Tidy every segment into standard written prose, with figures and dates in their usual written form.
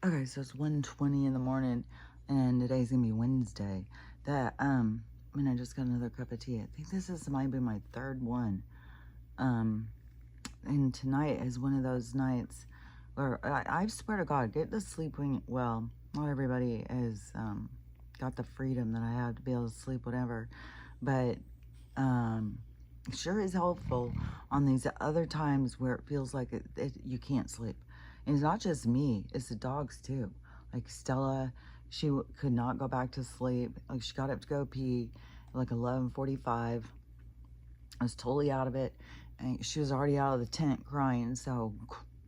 Okay, so it's 1:20 in the morning, and today's gonna be Wednesday. I mean, I just got another cup of tea. I think might be my third one. Um, and tonight is one of those nights where I swear to God, get to sleep when, well, not everybody has, got the freedom that I have to be able to sleep whatever, but, um, it sure is helpful on these other times where it feels like you can't sleep. And it's not just me, it's the dogs too. Like Stella, she could not go back to sleep. Like she got up to go pee at like 11:45. I was totally out of it. And she was already out of the tent crying, so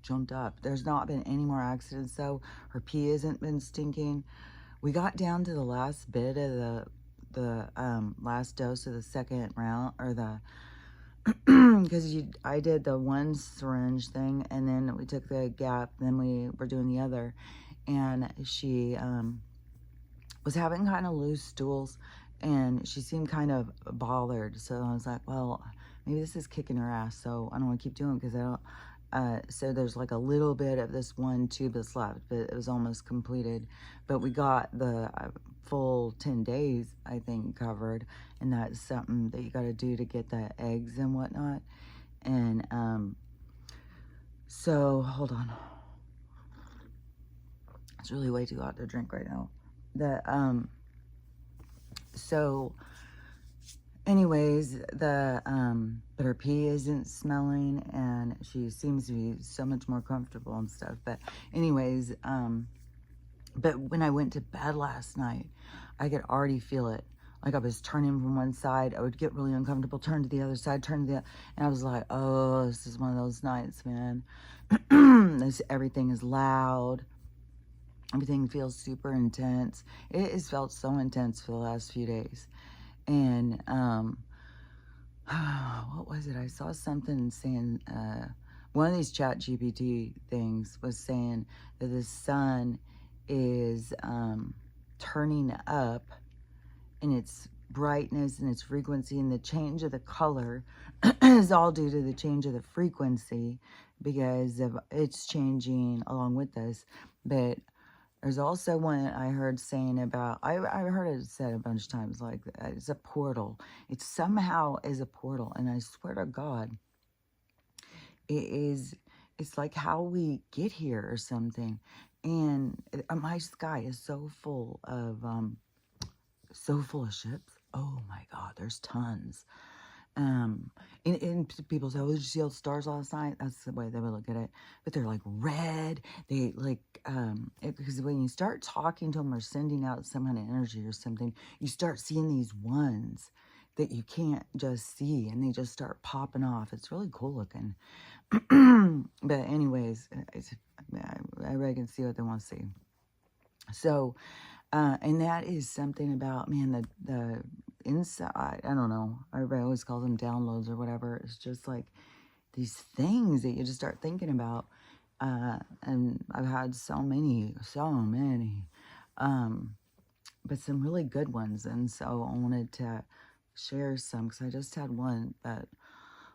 jumped up. There's not been any more accidents though. Her pee hasn't been stinking. We got down to the last bit of the last dose of the second round, or the because I did the one syringe thing, and then we took the gap, then we were doing the other, and she was having kind of loose stools, and she seemed kind of bothered. So I was like, well, maybe this is kicking her ass, so I don't want to keep doing it because I don't. So there's like a little bit of this one tube that's left, but it was almost completed. But we got the full 10 days, I think, covered, and that's something that you got to do to get the eggs and whatnot. And so hold on, it's really way too hot to drink right now. So anyways, but her pee isn't smelling, and she seems to be so much more comfortable and stuff. But anyways, but when I went to bed last night, I could already feel it. Like I was turning from one side, I would get really uncomfortable, turn to the other side, turn to the, and I was like, oh, this is one of those nights, man. Everything is loud. Everything feels super intense. It has felt so intense for the last few days. And, what was it? I saw something saying, one of these chat GPT things was saying that the sun is turning up in its brightness and its frequency, and the change of the color is all due to the change of the frequency because of it's changing along with us. But there's also one I heard saying about, I heard it said a bunch of times, like it's a portal. It somehow is a portal. And I swear to God, it's like how we get here or something. And my sky is so full of ships. Oh my God, there's tons. And people say, oh, did you see all the stars last night? That's the way they would look at it. But they're like red. They like, because when you start talking to them or sending out some kind of energy or something, you start seeing these ones that you can't just see, and they just start popping off. It's really cool looking. But anyways, everybody can see what they want to see. So, and that is something about, man, the inside, I don't know, everybody always calls them downloads or whatever. It's just like these things that you just start thinking about. And I've had so many, but some really good ones. And so I wanted to share some, because I just had one that,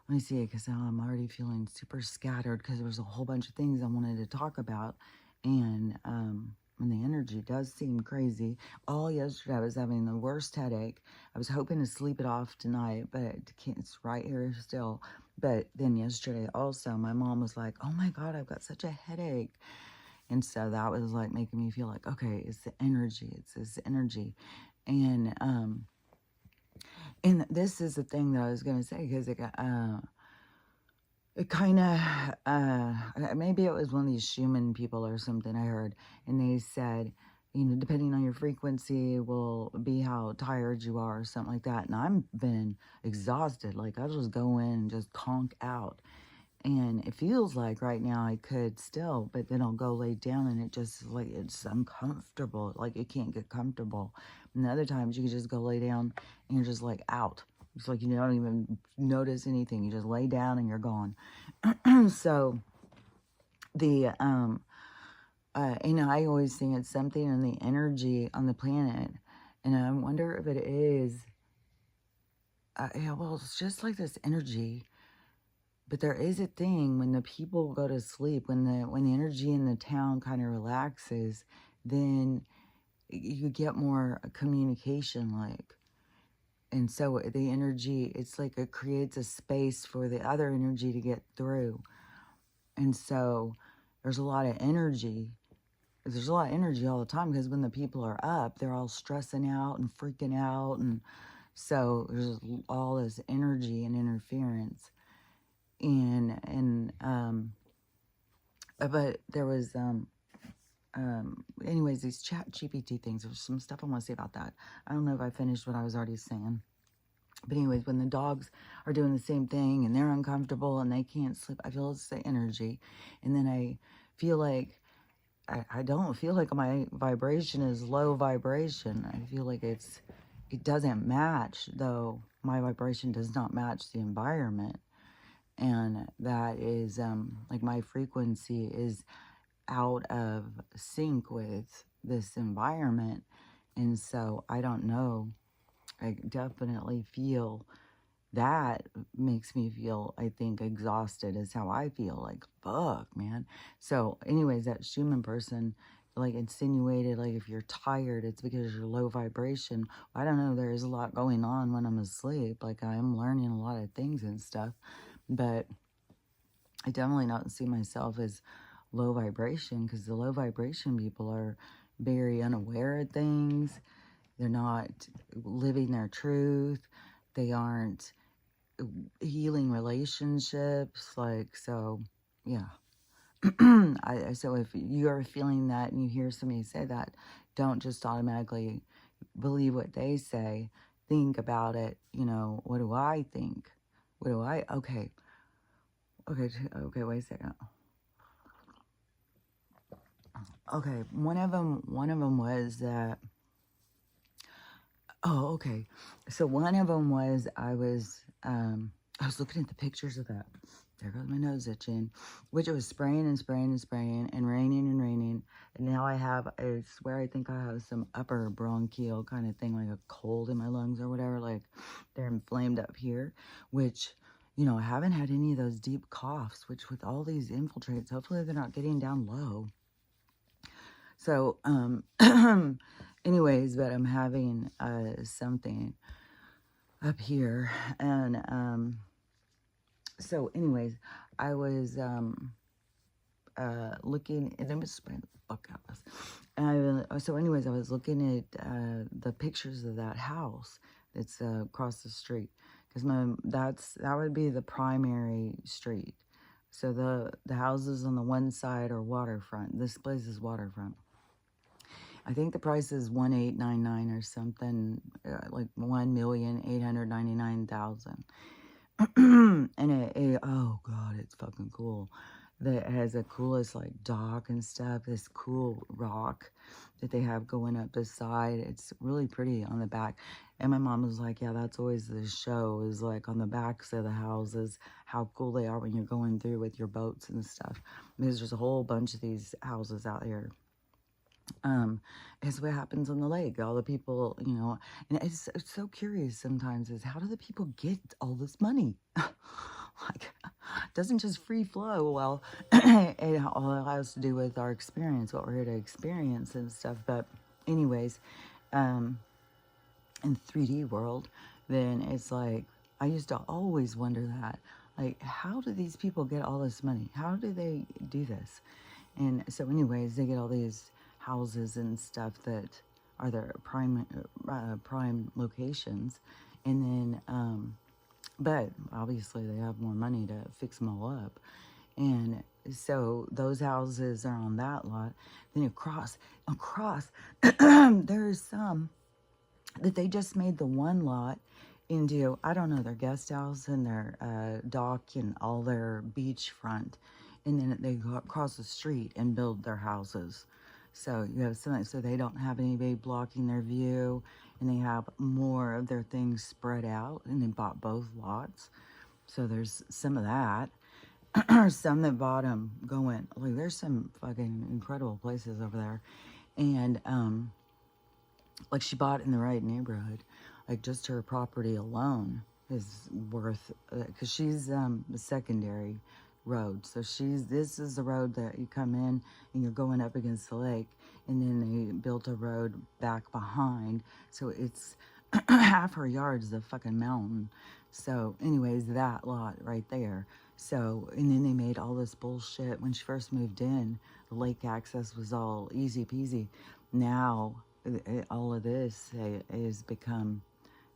let me see, because now I'm already feeling super scattered because there was a whole bunch of things I wanted to talk about. And the energy does seem crazy. All yesterday I was having the worst headache. I was hoping to sleep it off tonight, but it's right here still. But then yesterday also, my mom was like, oh my God, I've got such a headache. And so that was like making me feel like, okay, it's the energy. It's this energy. And this is the thing that I was going to say, because it kind of, maybe it was one of these Schumann people or something I heard, and they said, you know, depending on your frequency will be how tired you are or something like that. And I've been exhausted. Like, I'll just go in and just conk out. And it feels like right now I could still, but then I'll go lay down and it just, like, it's uncomfortable. Like, it can't get comfortable. And the other times you can just go lay down and you're just, like, out. It's like you don't even notice anything. You just lay down and you're gone. So, the, you know, I always think it's something in the energy on the planet. And I wonder if it is, yeah, well, it's just like this energy But there is a thing when the people go to sleep, when the energy in the town kind of relaxes, then you get more communication, like. And so the energy, it's like it creates a space for the other energy to get through. And so there's a lot of energy. There's a lot of energy all the time, because when the people are up, they're all stressing out and freaking out. And so there's all this energy and interference. But there was, anyways, these chat GPT things, there's some stuff I want to say about that. I don't know if I finished what I was already saying. But anyways, when the dogs are doing the same thing and they're uncomfortable and they can't sleep, I feel it's the energy. And then I feel like, I don't feel like my vibration is low vibration. I feel like it doesn't match, though. My vibration does not match the environment. And that is, like, my frequency is out of sync with this environment. And so I don't know. I definitely feel that makes me feel, I think, exhausted is how I feel. Like, fuck, man. So anyways, that Schumann person, like, insinuated, like, if you're tired, it's because you're low vibration. I don't know. There is a lot going on when I'm asleep. Like, I'm learning a lot of things and stuff. But I definitely don't see myself as low vibration, because the low vibration people are very unaware of things. They're not living their truth. They aren't healing relationships. Like, so, yeah. So if you're feeling that and you hear somebody say that, don't just automatically believe what they say. Think about it. You know, what do I think? Okay, wait a second. Okay, one of them was that, oh, okay. So one of them was, I was looking at the pictures of that. There goes my nose itching, which it was spraying and spraying and spraying and raining and raining. And now I swear I think I have some upper bronchial kind of thing, like a cold in my lungs or whatever. Like, they're inflamed up here, which, you know, I haven't had any of those deep coughs, which with all these infiltrates, hopefully they're not getting down low. So, anyways, but I'm having something up here. And so anyways, I was looking, and it was spraying the fuck out of us. And so anyways, I was looking at the pictures of that house that's across the street, because that would be the primary street. So the houses on the one side are waterfront. This place is waterfront. I think the price is $1,899 or something, like $1,899,000. And oh god, it's fucking cool. That has the coolest, like, dock and stuff. This cool rock that they have going up the side. It's really pretty on the back. And my mom was like, yeah, that's always the show, is like on the backs of the houses, how cool they are when you're going through with your boats and stuff. Because there's a whole bunch of these houses out here. It's what happens on the lake. All the people, you know, and it's so curious sometimes, is how do the people get all this money? Like, it doesn't just free flow. Well, it all has to do with our experience, what we're here to experience and stuff. But anyways, in 3D world, then it's like, I used to always wonder that, like, how do these people get all this money? How do they do this? And so anyways, they get all these houses and stuff that are their prime locations, and then but obviously they have more money to fix them all up. And so those houses are on that lot. Then across there's some that they just made the one lot into, I don't know, their guest house and their dock and all their beachfront, and then they go across the street and build their houses. So you have something, so they don't have anybody blocking their view, and they have more of their things spread out, and they bought both lots. So there's some of that. Some that bought them going, like, there's some fucking incredible places over there. And like, she bought in the right neighborhood, like, just her property alone is worth, because she's the secondary road. So this is the road that you come in and you're going up against the lake, and then they built a road back behind. So it's half her yard is the fucking mountain. So anyways, that lot right there. So, and then they made all this bullshit. When she first moved in, the lake access was all easy peasy. Now, all of this has become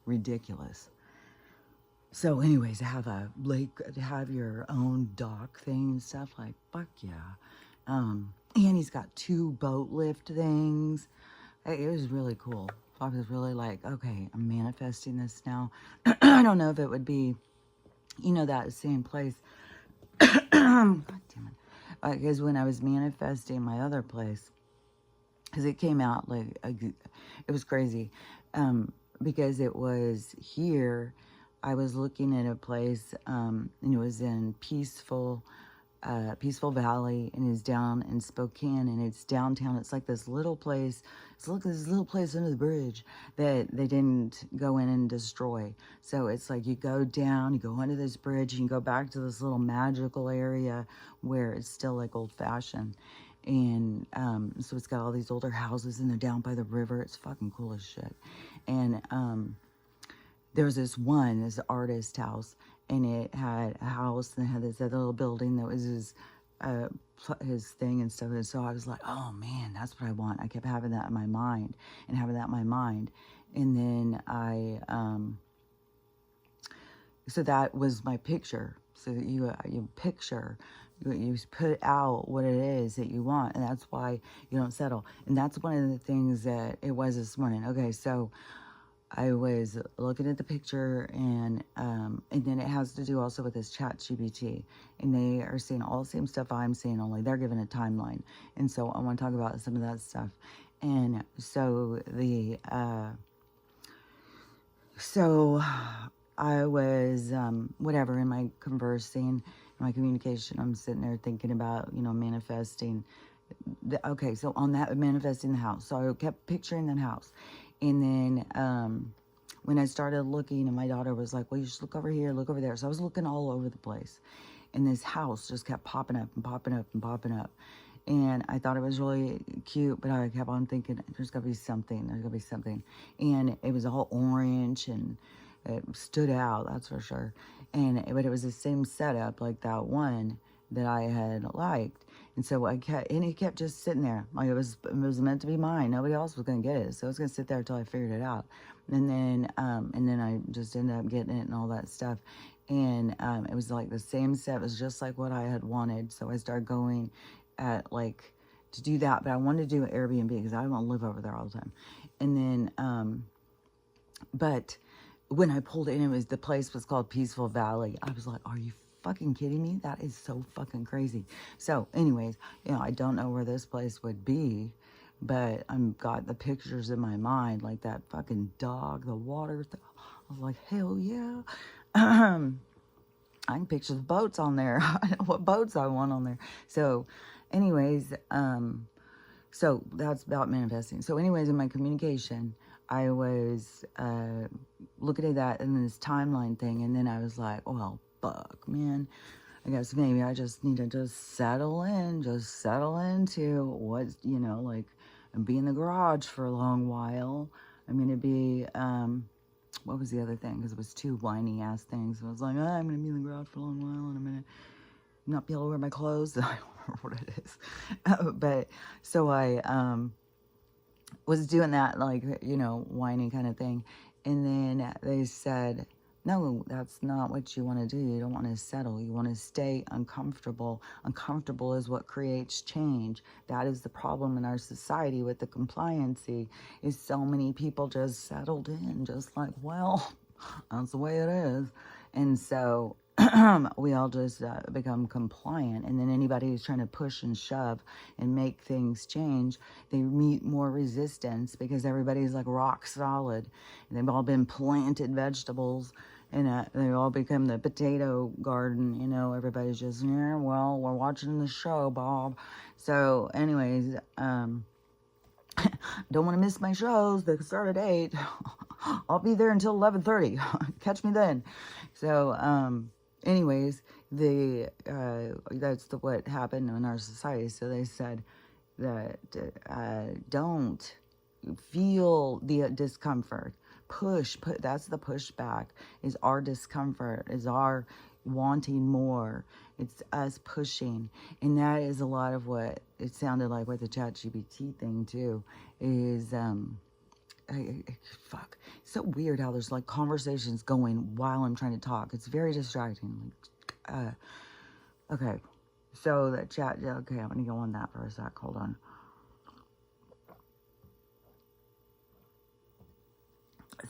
ridiculous. So anyways, have a lake, have your own dock thing and stuff, like, fuck yeah. And he's got 2 boat lift things. It was really cool. I was really like, okay, I'm manifesting this now. I don't know if it would be, that same place. God damn it. Because when I was manifesting my other place, because it came out like, it was crazy. Because it was here, I was looking at a place, and it was in Peaceful Valley, and it's down in Spokane, and it's downtown. It's like this little place. It's like this little place under the bridge that they didn't go in and destroy. So it's like you go down, you go under this bridge, and you go back to this little magical area where it's still like old-fashioned. And so it's got all these older houses, and they're down by the river. It's fucking cool as shit. And there was this artist house, and it had a house, and it had this other little building that was his thing and stuff. And so I was like, oh man, that's what I want. I kept having that in my mind, and then so that was my picture. So that you picture, you put out what it is that you want, and that's why you don't settle. And that's one of the things that it was this morning. Okay, so I was looking at the picture, and then it has to do also with this ChatGPT, and they are seeing all the same stuff I'm seeing, only they're given a timeline. And so I want to talk about some of that stuff. And so I was whatever, in my conversing, in my communication, I'm sitting there thinking about, manifesting. Okay, so on that, manifesting the house. So I kept picturing that house. And then when I started looking, and my daughter was like, well, you should look over here, look over there. So I was looking all over the place. And this house just kept popping up and popping up and popping up. And I thought it was really cute, but I kept on thinking, there's got to be something. There's got to be something. And it was all orange, and it stood out, that's for sure. But it was the same setup like that one that I had liked. And so it kept just sitting there. Like it was meant to be mine. Nobody else was going to get it. So it was going to sit there until I figured it out. And then I just ended up getting it and all that stuff. And it was like the same set. It was just like what I had wanted. So I started going to do that. But I wanted to do an Airbnb because I don't want to live over there all the time. And then, but when I pulled in, the place was called Peaceful Valley. I was like, are you fucking kidding me? That is so fucking crazy. So anyways, I don't know where this place would be, but I've got the pictures in my mind, like that fucking dog, the water. I was like, hell yeah. I can picture the boats on there. I know what boats I want on there. So anyways, so that's about manifesting. So anyways, in my communication, I was looking at that and this timeline thing, and then I was like, well, fuck, man. I guess maybe I just need to just settle into what, and be in the garage for a long while. I'm going to be, what was the other thing? Because it was 2 whiny ass things. I was like, I'm going to be in the garage for a long while, and I'm going to not be able to wear my clothes. I don't remember what it is. But so I was doing that, whiny kind of thing. And then they said, no, that's not what you want to do. You don't want to settle. You want to stay uncomfortable. Uncomfortable is what creates change. That is the problem in our society with the compliancy, is so many people just settled in, just like, well, that's the way it is. And so we all just become compliant. And then anybody who's trying to push and shove and make things change, they meet more resistance because everybody's like rock solid. And they've all been planted vegetables. And they all become the potato garden, everybody's just, yeah, well, we're watching the show, Bob. So anyways, don't want to miss my shows. They start at 8. I'll be there until 11:30. Catch me then. So, anyways, that's what happened in our society. So they said that don't feel the discomfort. That's the pushback, is our discomfort, is our wanting more. It's us pushing. And that is a lot of what it sounded like with the ChatGPT thing too, is fuck. It's so weird how there's like conversations going while I'm trying to talk. It's very distracting. Okay. So that chat, okay, I'm gonna go on that for a sec. Hold on.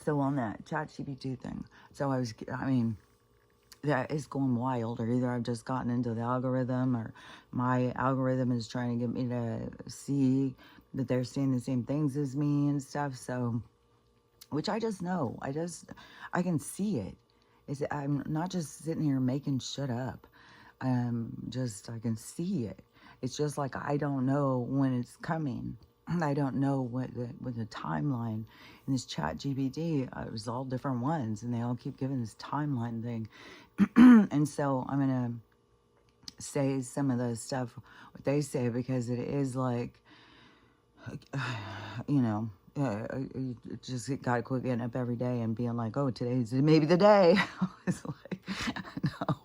So on that ChatGPT thing, that is going wild, or either I've just gotten into the algorithm, or my algorithm is trying to get me to see that they're seeing the same things as me and stuff. So, which I just know, I can see it. I'm not just sitting here making shit up. I can see it. It's just like, I don't know when it's coming. I don't know what the timeline. In this ChatGPT, it was all different ones, and they all keep giving this timeline thing. And so I'm gonna say some of the stuff what they say, because it is like, you just gotta quit getting up every day and being like, oh, today's maybe the day. It's like, no,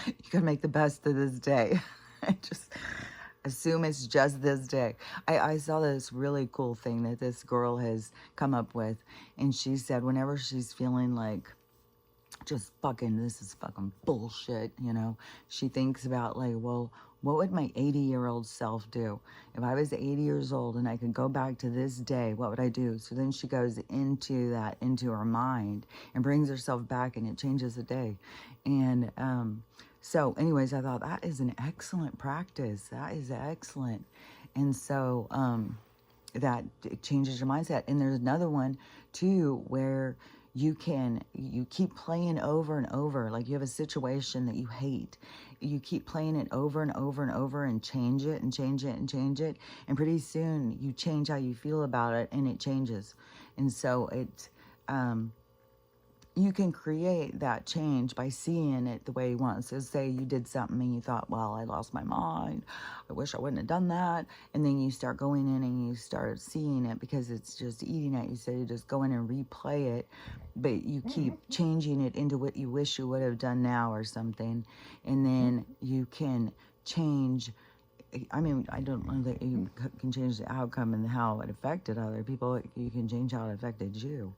you gotta make the best of this day. Just assume it's just this day. I saw this really cool thing that this girl has come up with, and she said whenever she's feeling like just fucking, this is fucking bullshit, she thinks about like, well, what would my 80-year-old self do? If I was 80 years old and I could go back to this day, what would I do? So then she goes into her mind and brings herself back, and it changes the day. And so anyways, I thought that is an excellent practice. That is excellent. And so that it changes your mindset. And there's another one too, where you keep playing over and over. Like you have a situation that you hate. You keep playing it over and over and over, and change it and change it and change it. And pretty soon you change how you feel about it, and it changes. And so you can create that change by seeing it the way you want. So say you did something and you thought, well, I lost my mind. I wish I wouldn't have done that. And then you start going in and you start seeing it, because it's just eating at you. So you just go in and replay it, but you keep changing it into what you wish you would have done now or something. And then you can change. I don't know that you can change the outcome and how it affected other people. You can change how it affected you.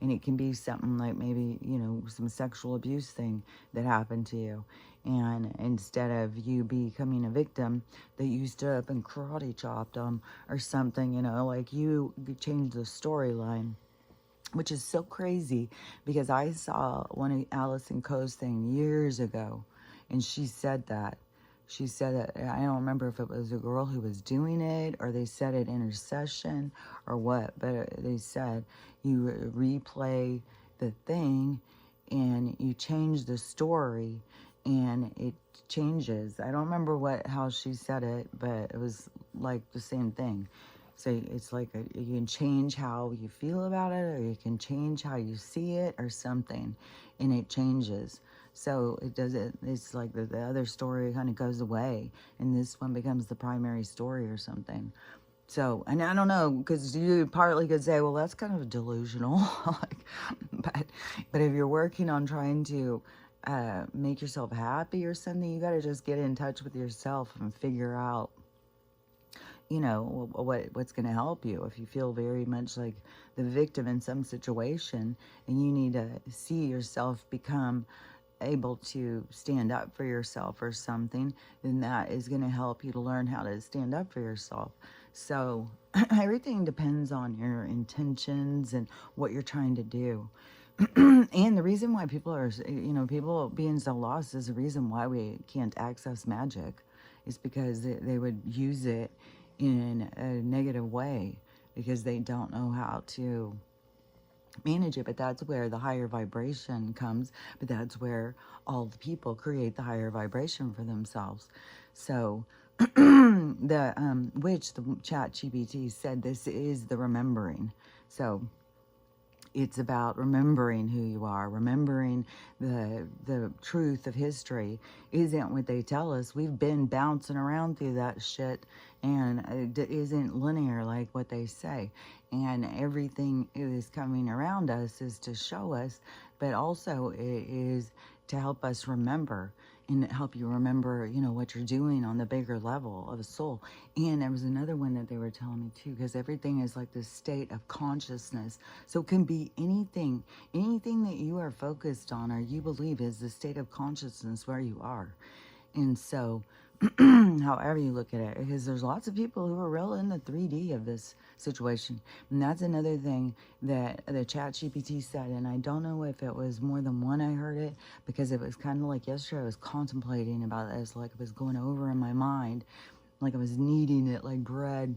And it can be something like maybe, some sexual abuse thing that happened to you. And instead of you becoming a victim, that you stood up and karate chopped them or something, like you changed the storyline. Which is so crazy, because I saw one of Allison Coe's thing years ago, and she said that. She said that, I don't remember if it was a girl who was doing it, or they said it in her session or what, but they said you replay the thing and you change the story and it changes. I don't remember how she said it, but it was like the same thing. So it's like you can change how you feel about it, or you can change how you see it or something, and it changes. So it's like the other story kind of goes away, and this one becomes the primary story or something. So, and I don't know, because you partly could say, well, that's kind of delusional. but if you're working on trying to make yourself happy or something, you got to just get in touch with yourself and figure out, what's going to help you. If you feel very much like the victim in some situation, and you need to see yourself become able to stand up for yourself or something, then that is going to help you to learn how to stand up for yourself. So everything depends on your intentions and what you're trying to do. And the reason why people being so lost is the reason why we can't access magic, is because they would use it in a negative way, because they don't know how to manage it. But that's where the higher vibration comes. But that's where all the people create the higher vibration for themselves. So which the ChatGPT said, this is the remembering. So It's about remembering who you are, remembering the truth of history isn't what they tell us. We've been bouncing around through that shit, and it isn't linear like what they say. And everything is coming around us is to show us, but also it is to help us remember and help you remember, you know, what you're doing on the bigger level of a soul. And there was another one that they were telling me too, because everything is like this state of consciousness. So it can be anything that you are focused on or you believe is the state of consciousness where you are. And so, however you look at it, because there's lots of people who are real in the 3D of this situation. And that's another thing that the chat GPT said. And I don't know if it was more than one I heard it, because it was kind of like yesterday I was contemplating about this, like it was going over in my mind, like I was kneading it like bread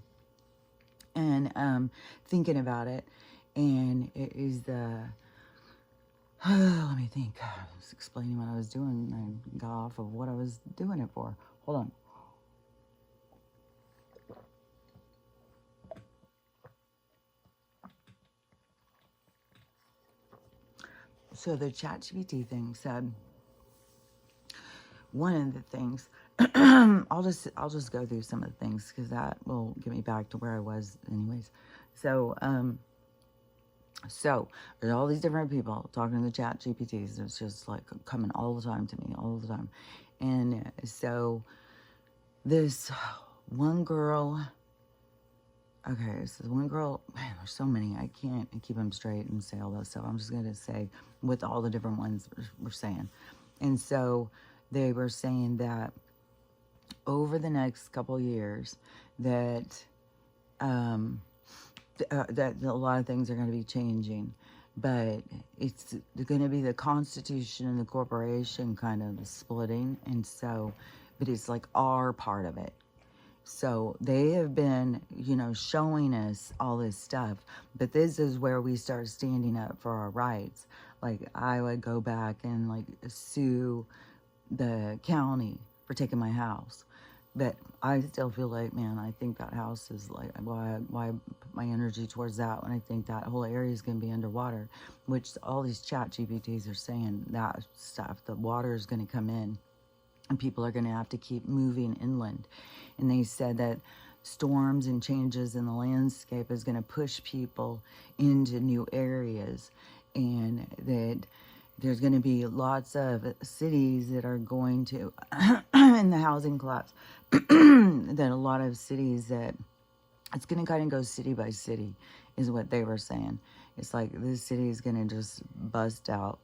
and thinking about it. And it is the, let me think. I was explaining what I was doing. I got off of what I was doing it for. Hold on. So the ChatGPT thing said, one of the things, I'll just go through some of the things because that will get me back to where I was anyways. So there's all these different people talking to the ChatGPTs. It's just like coming all the time to me, all the time. And so this one girl, okay, so one girl, man, there's so many. I can't keep them straight and say all that stuff. I'm just going to say what all the different ones were saying. And so they were saying that over the next couple of years that that a lot of things are going to be changing, but it's going to be the Constitution and the corporation kind of splitting. And so, but it's like our part of it. So they have been, you know, showing us all this stuff, but this is where we start standing up for our rights. Like I would go back and like sue the county for taking my house. But I still feel like, man, I think that house is like, why put my energy towards that when I think that whole area is going to be underwater, which all these chat GPTs are saying that stuff, the water is going to come in and people are going to have to keep moving inland. And they said that storms and changes in the landscape is going to push people into new areas, and that there's going to be lots of cities that are going to, in the housing collapse, that a lot of cities that it's going to kind of go city by city is what they were saying. It's like this city is going to just bust out.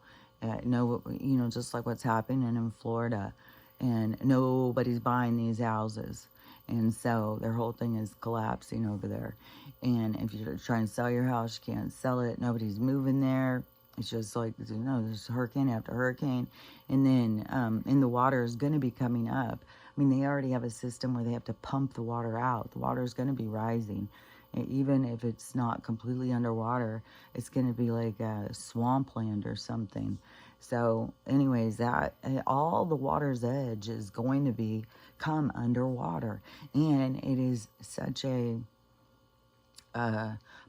No, you know, just like what's happening in Florida, and nobody's buying these houses. And so their whole thing is collapsing over there. And if you're trying to sell your house, you can't sell it. Nobody's moving there. It's just like, you know, there's hurricane after hurricane. And then and the water is going to be coming up. I mean, they already have a system where they have to pump the water out. The water is going to be rising. And even if it's not completely underwater, it's going to be like a swampland or something. So anyways, that all the water's edge is going to come underwater. And it is such a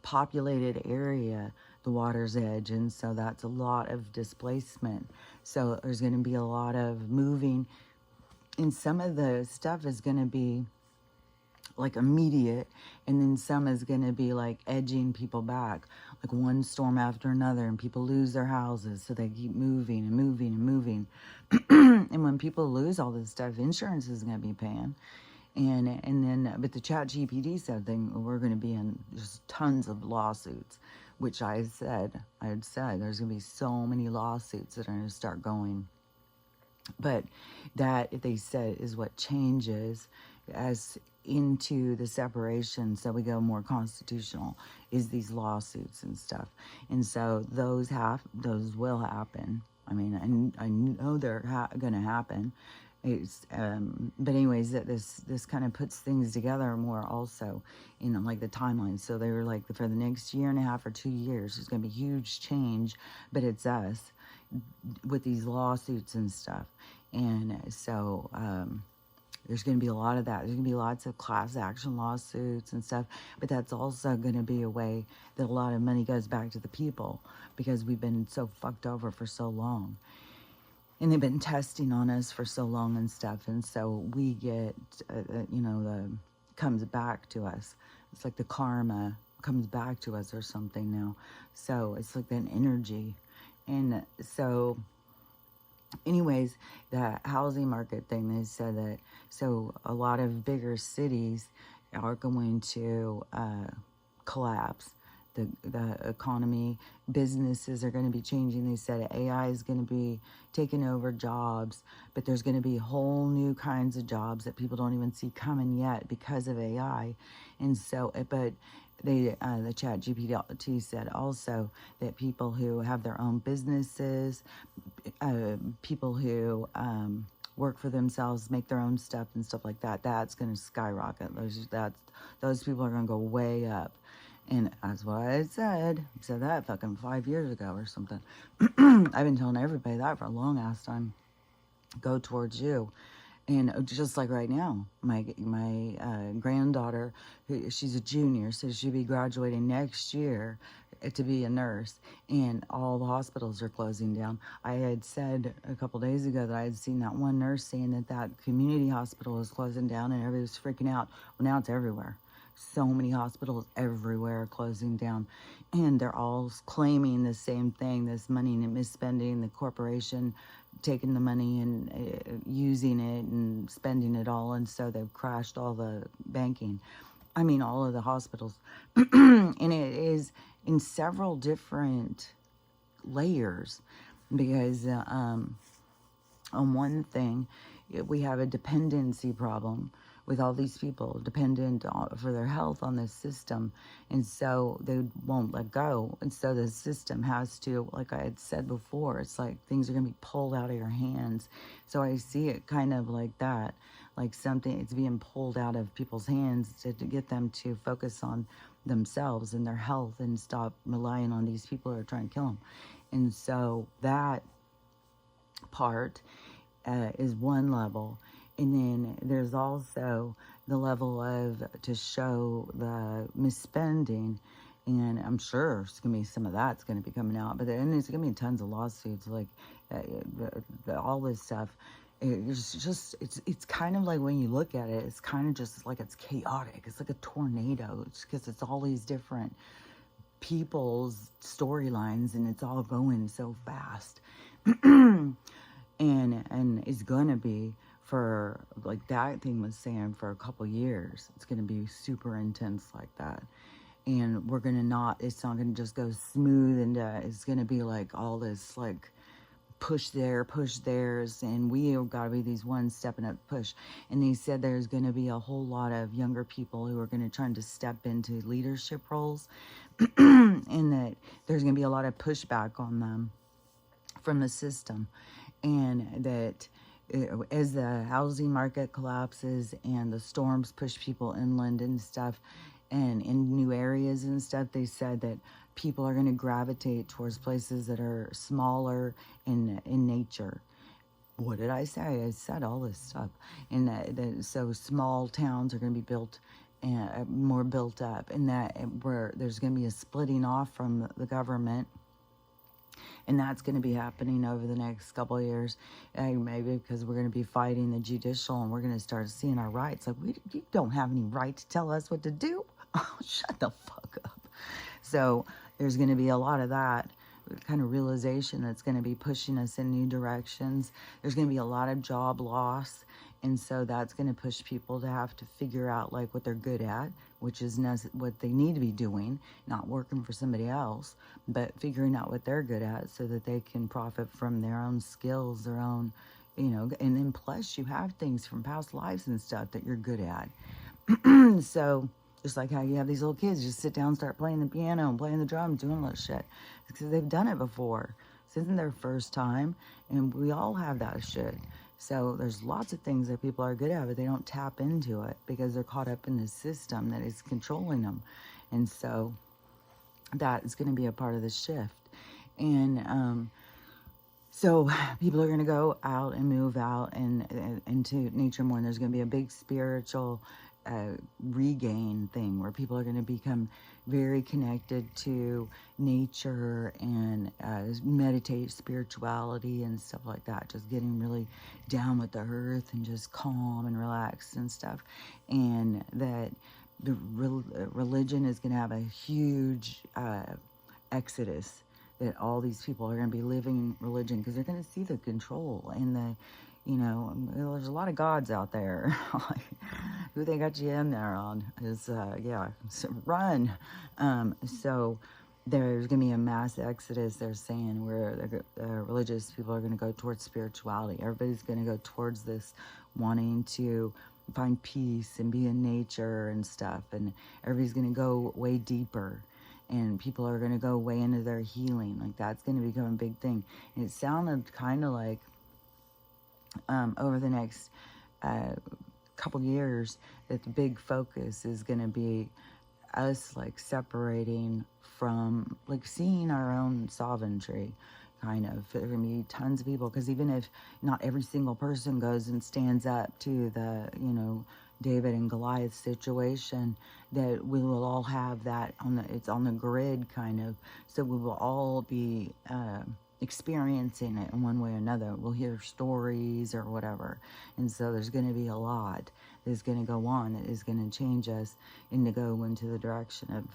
populated area, the water's edge, and so that's a lot of displacement. So there's going to be a lot of moving, and some of the stuff is going to be like immediate, and then some is going to be like edging people back, like one storm after another, and people lose their houses, so they keep moving and moving and moving. And when people lose all this stuff, insurance is going to be paying. And then, but the chat GPT said we're going to be in just tons of lawsuits, which I had said there's going to be so many lawsuits that are going to start going. But that, they said, is what changes as into the separation, so we go more constitutional, is these lawsuits and stuff. And so those will happen. I mean, I know they're going to happen. It's but anyways, that this kind of puts things together more also in like the timeline. So they were like, for the next year and a half or 2 years, there's going to be huge change, but it's us with these lawsuits and stuff. And so There's going to be a lot of that. There's going to be lots of class action lawsuits and stuff, but that's also going to be a way that a lot of money goes back to the people because we've been so fucked over for so long. And they've been testing on us for so long and stuff, and so we get, the comes back to us. It's like the karma comes back to us or something now. So it's like that energy. And so, anyways, the housing market thing, they said that, so a lot of bigger cities are going to collapse. The economy, businesses are going to be changing. They said AI is going to be taking over jobs, but there's going to be whole new kinds of jobs that people don't even see coming yet because of AI. And so, but the chat GPT said also that people who have their own businesses, people who work for themselves, make their own stuff and stuff like that, that's going to skyrocket. Those people are going to go way up. And that's what I said. I said that fucking 5 years ago or something. I've been telling everybody that for a long ass time. Go towards you. And just like right now, my granddaughter, she's a junior, so she'll be graduating next year to be a nurse. And all the hospitals are closing down. I had said a couple days ago that I had seen that one nurse saying that community hospital was closing down and everybody was freaking out. Well, now it's everywhere. So many hospitals everywhere are closing down, and they're all claiming the same thing, this money and misspending, the corporation taking the money and using it and spending it all, and so they've crashed all the banking. I mean, all of the hospitals. And it is in several different layers because on one thing, we have a dependency problem with all these people dependent for their health on this system, and so they won't let go, and so the system has to, like I had said before, it's like things are going to be pulled out of your hands. So I see it kind of like that, like something, it's being pulled out of people's hands to get them to focus on themselves and their health and stop relying on these people who are trying to kill them. And so that part is one level. And then there's also the level of to show the misspending, and I'm sure there's going to be some of that's going to be coming out. But then there's going to be tons of lawsuits, like all this stuff. It's kind of like when you look at it, it's kind of just like it's chaotic. It's like a tornado. It's because it's all these different people's storylines, and it's all going so fast, and it's going to be. For, like that thing was saying, for a couple years, it's going to be super intense like that. And we're going to it's not going to just go smooth, and it's going to be like all this, like, push there, push theirs, and we have got to be these ones stepping up push. And they said there's going to be a whole lot of younger people who are going to try to step into leadership roles, and that there's going to be a lot of pushback on them from the system, and that as the housing market collapses and the storms push people inland and stuff and in new areas and stuff, they said that people are going to gravitate towards places that are smaller in nature. What did I say? I said all this stuff. And so small towns are going to be built more built up, and that where there's going to be a splitting off from the government. And that's going to be happening over the next couple of years, maybe because we're going to be fighting the judicial, and we're going to start seeing our rights. Like, you don't have any right to tell us what to do. Oh, shut the fuck up. So there's going to be a lot of that kind of realization that's going to be pushing us in new directions. There's going to be a lot of job loss. And so that's going to push people to have to figure out like what they're good at, which is what they need to be doing, not working for somebody else, but figuring out what they're good at so that they can profit from their own skills, their own, and then plus you have things from past lives and stuff that you're good at. So just like how you have these little kids just sit down and start playing the piano and playing the drums, doing all that shit. It's because they've done it before. This isn't their first time, and we all have that shit. So there's lots of things that people are good at, but they don't tap into it because they're caught up in the system that is controlling them. And so that is going to be a part of the shift. And So people are going to go out and move out and into nature more. And there's going to be a big spiritual regain thing where people are going to become very connected to nature and meditate spirituality and stuff like that. Just getting really down with the earth and just calm and relaxed and stuff. And that the religion is going to have a huge exodus, that all these people are going to be living religion because they're going to see the control and the, there's a lot of gods out there. Like, who they got you in there on is, so run. So there's going to be a mass exodus, they're saying, where the religious people are going to go towards spirituality. Everybody's going to go towards this, wanting to find peace and be in nature and stuff. And everybody's going to go way deeper. And people are going to go way into their healing. Like, that's going to become a big thing. And it sounded kind of like over the next couple years that the big focus is going to be us, like, separating from, like, seeing our own sovereignty, kind of. There are going to be tons of people, because even if not every single person goes and stands up to the, David and Goliath situation, that we will all have that it's on the grid, kind of. So we will all be experiencing it in one way or another. We'll hear stories or whatever. And so there's going to be a lot that's going to go on that is going to change us and to go into the direction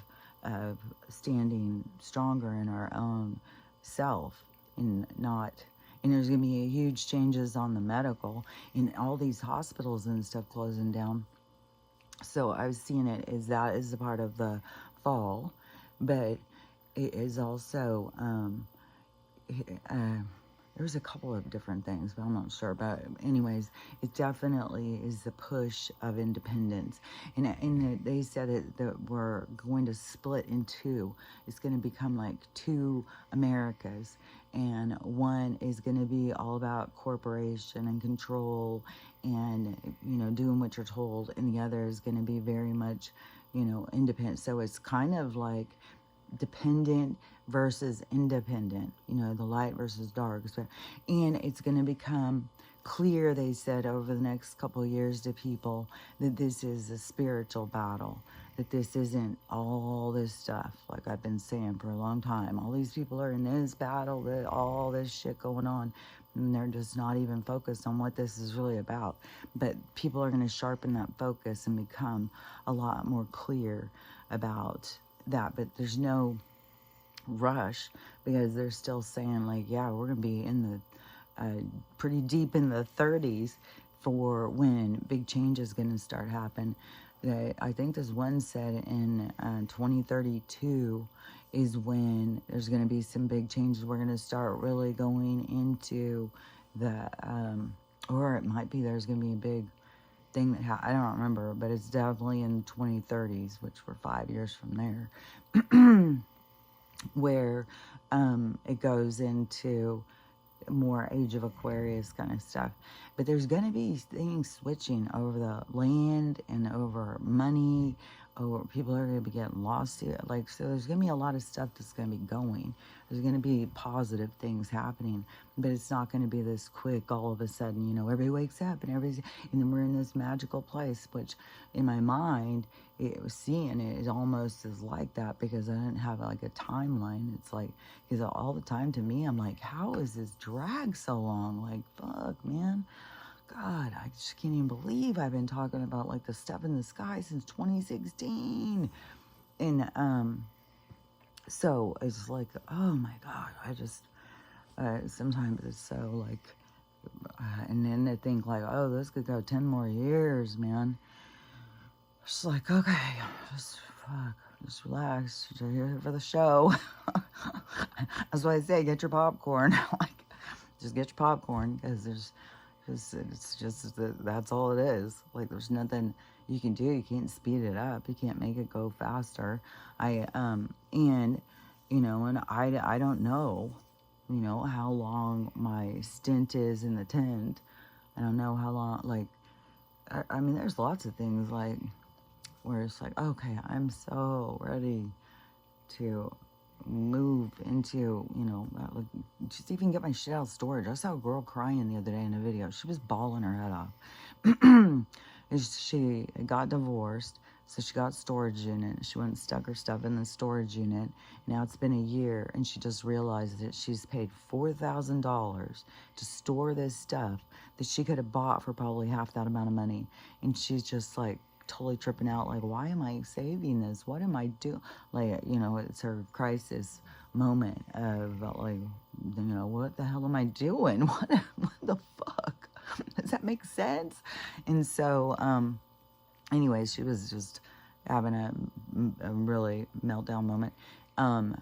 of standing stronger in our own self, and not. And there's going to be huge changes on the medical, in all these hospitals and stuff closing down. So I was seeing it as that is a part of the fall, but it is also, there's a couple of different things, but I'm not sure. But anyways, it definitely is the push of independence. And they said that we're going to split in two. It's going to become like two Americas. And one is going to be all about corporation and control and, doing what you're told. And the other is going to be very much, independent. So it's kind of like dependent versus independent, the light versus dark. And it's going to become clear, they said, over the next couple of years to people, that this is a spiritual battle, that this isn't all this stuff, like I've been saying for a long time. All these people are in this battle, that all this shit going on, and they're just not even focused on what this is really about. But people are going to sharpen that focus and become a lot more clear about that. But there's no rush, because they're still saying, like, yeah, we're going to be in the pretty deep in the 30s for when big change is going to start happening. I think this one said in 2032 is when there's going to be some big changes. We're going to start really going into the, or it might be there's going to be a big thing that I don't remember, but it's definitely in the 2030s, which we're 5 years from there, where it goes into more Age of Aquarius kind of stuff. But there's going to be things switching over the land and over money, or people are going to be getting lost here. Like, so there's going to be a lot of stuff that's going to be going. There's going to be positive things happening, but it's not going to be this quick, all of a sudden, everybody wakes up and then we're in this magical place, which in my mind, seeing it is almost as like that, because I didn't have like a timeline. It's like, because all the time to me, I'm like, how is this drag so long? Like, fuck, man. God, I just can't even believe I've been talking about like the stuff in the sky since 2016. And so it's like, oh my God, I just sometimes it's so like, and then they think like, oh, this could go 10 more years, man. Just like, okay, just relax. You're here for the show. That's why I say, get your popcorn. Like, just get your popcorn, because it's just that's all it is. Like, there's nothing you can do. You can't speed it up. You can't make it go faster. And I don't know, how long my stint is in the tent. I don't know how long. Like, I mean, there's lots of things like where it's like, okay, I'm so ready to move into, you know, just even get my shit out of storage. I saw a girl crying the other day in a video. She was bawling her head off. She got divorced, so she got storage unit. She went and stuck her stuff in the storage unit. Now it's been a year, and she just realized that she's paid $4,000 to store this stuff that she could have bought for probably half that amount of money. And she's just like totally tripping out, like, why am I saving this? What am I doing? Like, you know, it's her crisis moment of like, you know, what the hell am I doing? What the fuck? Does that make sense? And so, anyways, she was just having a really meltdown moment. And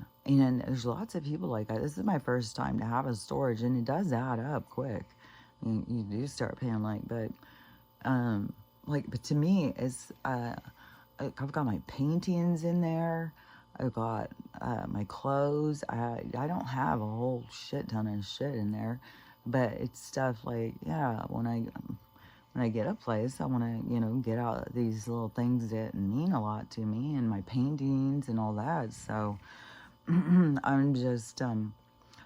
there's lots of people like that. This is my first time to have a storage, and it does add up quick. You do start paying but to me, it's, I've got my paintings in there. I've got my clothes. I don't have a whole shit ton of shit in there, but it's stuff like, yeah, when I get a place, I want to, you know, get out these little things that mean a lot to me, and my paintings and all that. So I'm just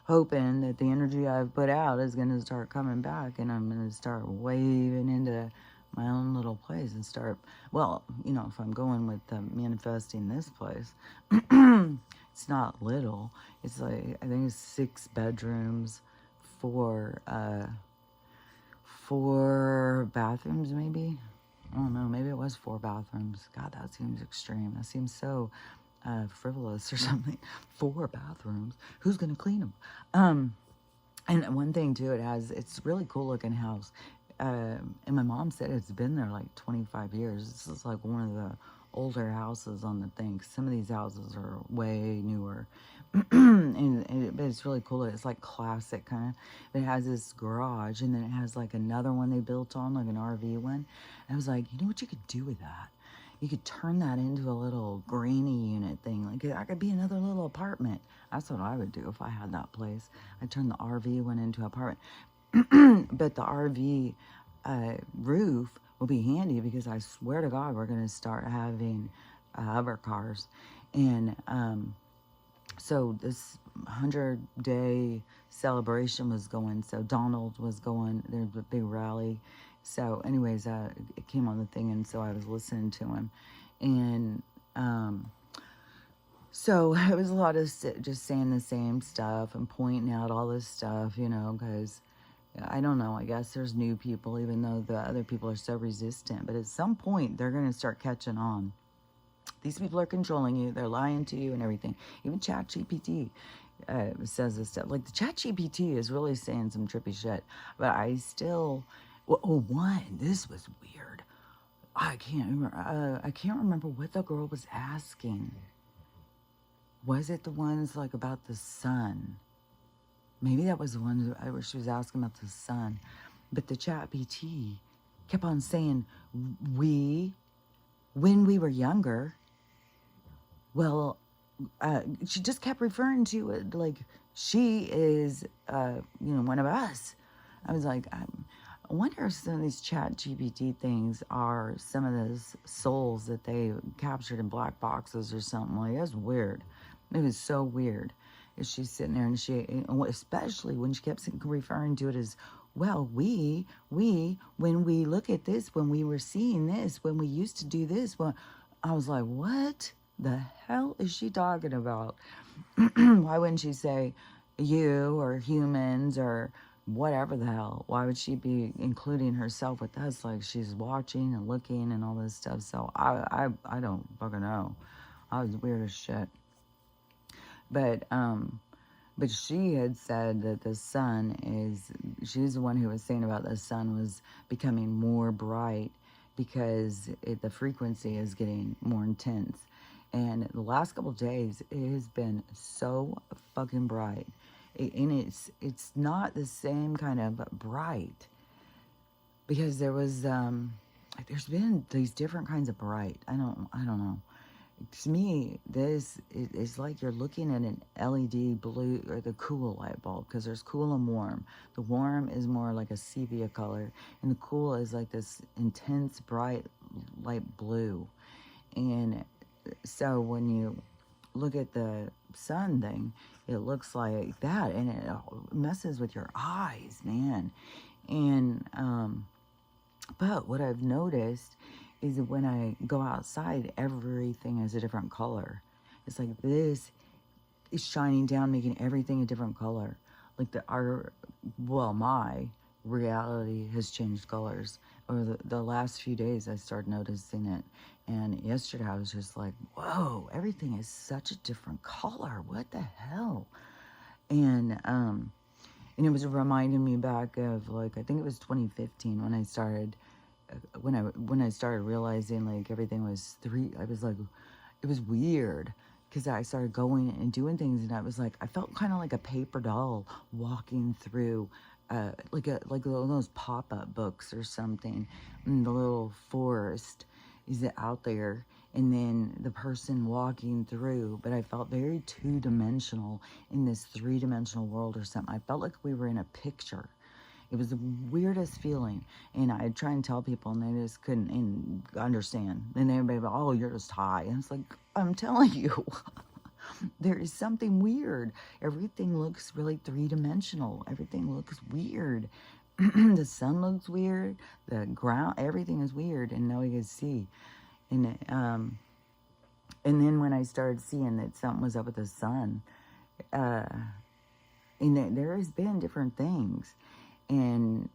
hoping that the energy I've put out is going to start coming back, and I'm going to start waving into my own little place and start, well, you know, if I'm going with manifesting this place, it's not little. It's like, I think it's 6 bedrooms, 4 bathrooms, maybe. I don't know, maybe it was 4 bathrooms. God, that seems extreme. That seems so frivolous or something. 4 bathrooms. Who's gonna clean them? And one thing too, it's a really cool looking house. And my mom said it's been there like 25 years. This is like one of the older houses on the thing. Some of these houses are way newer. But it's really cool. It's like classic kind of. It has this garage, and then it has like another one they built on, like an RV one. And I was like, you know what you could do with that? You could turn that into a little granny unit thing. Like, that could be another little apartment. That's what I would do if I had that place. I'd turn the RV one into an apartment. But the RV roof will be handy, because I swear to God, we're going to start having hover cars. And so this 100-day celebration was going. So Donald was going. There's a big rally. So anyways, it came on the thing, and so I was listening to him. And so it was a lot of just saying the same stuff and pointing out all this stuff, you know, because I don't know, I guess there's new people, even though the other people are so resistant. But at some point, they're going to start catching on. These people are controlling you. They're lying to you and everything. Even ChatGPT says this stuff. Like, the ChatGPT is really saying some trippy shit. But I still... this was weird. I can't remember what the girl was asking. Was it the ones, like, about the sun? Maybe that was the one where she was asking about the sun. But the ChatGPT kept on saying, when we were younger, well, she just kept referring to it like she is, one of us. I was like, I wonder if some of these ChatGPT things are some of those souls that they captured in black boxes or something. Like, that's weird. It was so weird. She's sitting there, and especially when she kept referring to it as, well, when we look at this, when we were seeing this, when we used to do this, well, I was like, what the hell is she talking about? Why wouldn't she say you or humans or whatever the hell? Why would she be including herself with us? Like, she's watching and looking and all this stuff. So I don't fucking know. I was weird as shit. But she had said that the sun she's the one who was saying about the sun was becoming more bright because the frequency is getting more intense. And the last couple of days, it has been so fucking bright. And it's not the same kind of bright, because there was, there's been these different kinds of bright. I don't know. To me, this is like you're looking at an LED blue, or the cool light bulb, because there's cool and warm. The warm is more like a sepia color, and the cool is like this intense, bright, light blue. And so when you look at the sun thing, it looks like that, and it messes with your eyes, man. And but what I've noticed is that when I go outside, everything is a different color. It's like this is shining down, making everything a different color. Like my reality has changed colors. Over the last few days, I started noticing it. And yesterday, I was just like, whoa, everything is such a different color. What the hell? And it was reminding me back of, like, I think it was 2015 when I started, when I started realizing, like, everything was I was like, it was weird. Because I started going and doing things, and I was like, I felt kind of like a paper doll walking through, like one of those pop-up books or something, in the little forest is it out there, and then the person walking through. But I felt very two-dimensional in this three-dimensional world or something. I felt like we were in a picture. It was the weirdest feeling, and I'd try and tell people, and they just couldn't understand. And everybody, oh, you're just high. And it's like, I'm telling you, there is something weird. Everything looks really three-dimensional. Everything looks weird. The sun looks weird. The ground, everything is weird, and now you can see. And then when I started seeing that something was up with the sun, and there has been different things. And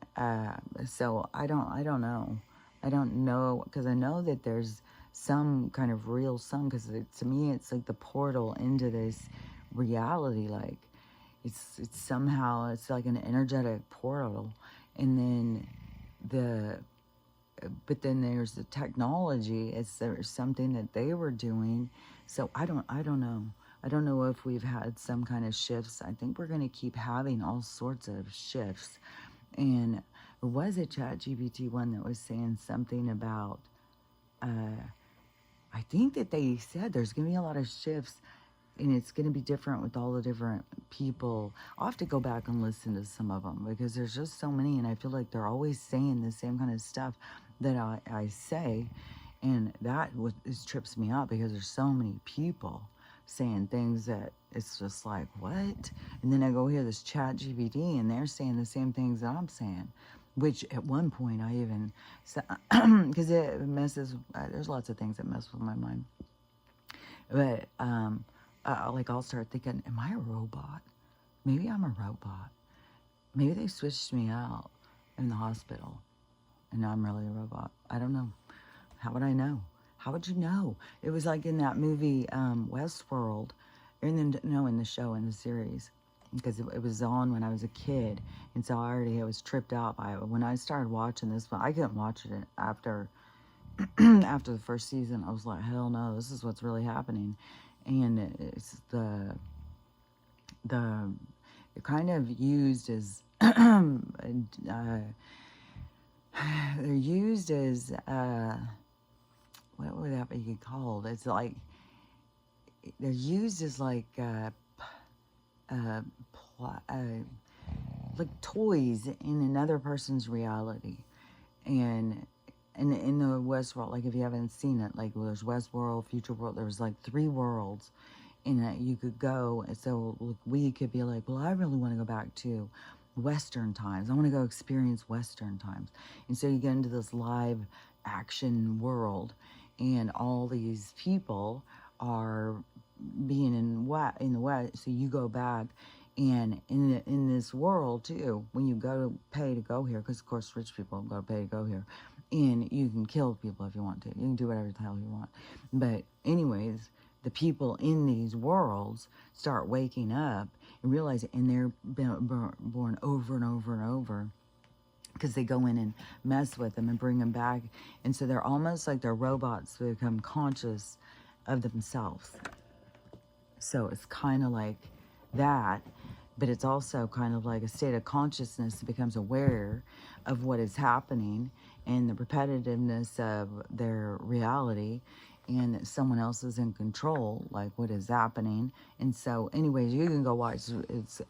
so I don't know. I don't know, because I know that there's some kind of real sun, because to me it's like the portal into this reality. Like it's somehow, it's like an energetic portal. And then but then there's the technology. There's something that they were doing. So I don't know. I don't know if we've had some kind of shifts. I think we're going to keep having all sorts of shifts. And there was a ChatGPT one that was saying something about, I think that they said there's going to be a lot of shifts, and it's going to be different with all the different people. I'll have to go back and listen to some of them, because there's just so many, and I feel like they're always saying the same kind of stuff that I say. And that trips me out, because there's so many people saying things that it's just like, what? And then I go hear this ChatGPT, and they're saying the same things that I'm saying, which at one point I even, because it messes, there's lots of things that mess with my mind. But like I'll start thinking, am I a robot? Maybe I'm a robot. Maybe they switched me out in the hospital, and now I'm really a robot. I don't know. How would I know? How would you know? It was like in that movie, Westworld, in the show, in the series, because it was on when I was a kid, and so I was tripped out by it. When I started watching this one, I couldn't watch it after after the first season. I was like, hell no, this is what's really happening. And it's it kind of used as they're used as what would that be called? It's like they're used as like toys in another person's reality. And in the Westworld, like if you haven't seen it, like there's Westworld, Future World, there was like 3 worlds in that you could go. And so we could be like, well, I really want to go back to Western times. I want to go experience Western times. And so you get into this live action world, and all these people are being in the West. So you go back, and in this world too, when you go to pay to go here, because of course rich people go to pay to go here, and you can kill people if you want to. You can do whatever the hell you want. But anyways, the people in these worlds start waking up and realize it, and they're born over and over and over, because they go in and mess with them and bring them back. And so they're almost like they're robots who become conscious of themselves. So it's kind of like that, but it's also kind of like a state of consciousness that becomes aware of what is happening and the repetitiveness of their reality, and that someone else is in control, like what is happening. And so anyways, you can go watch.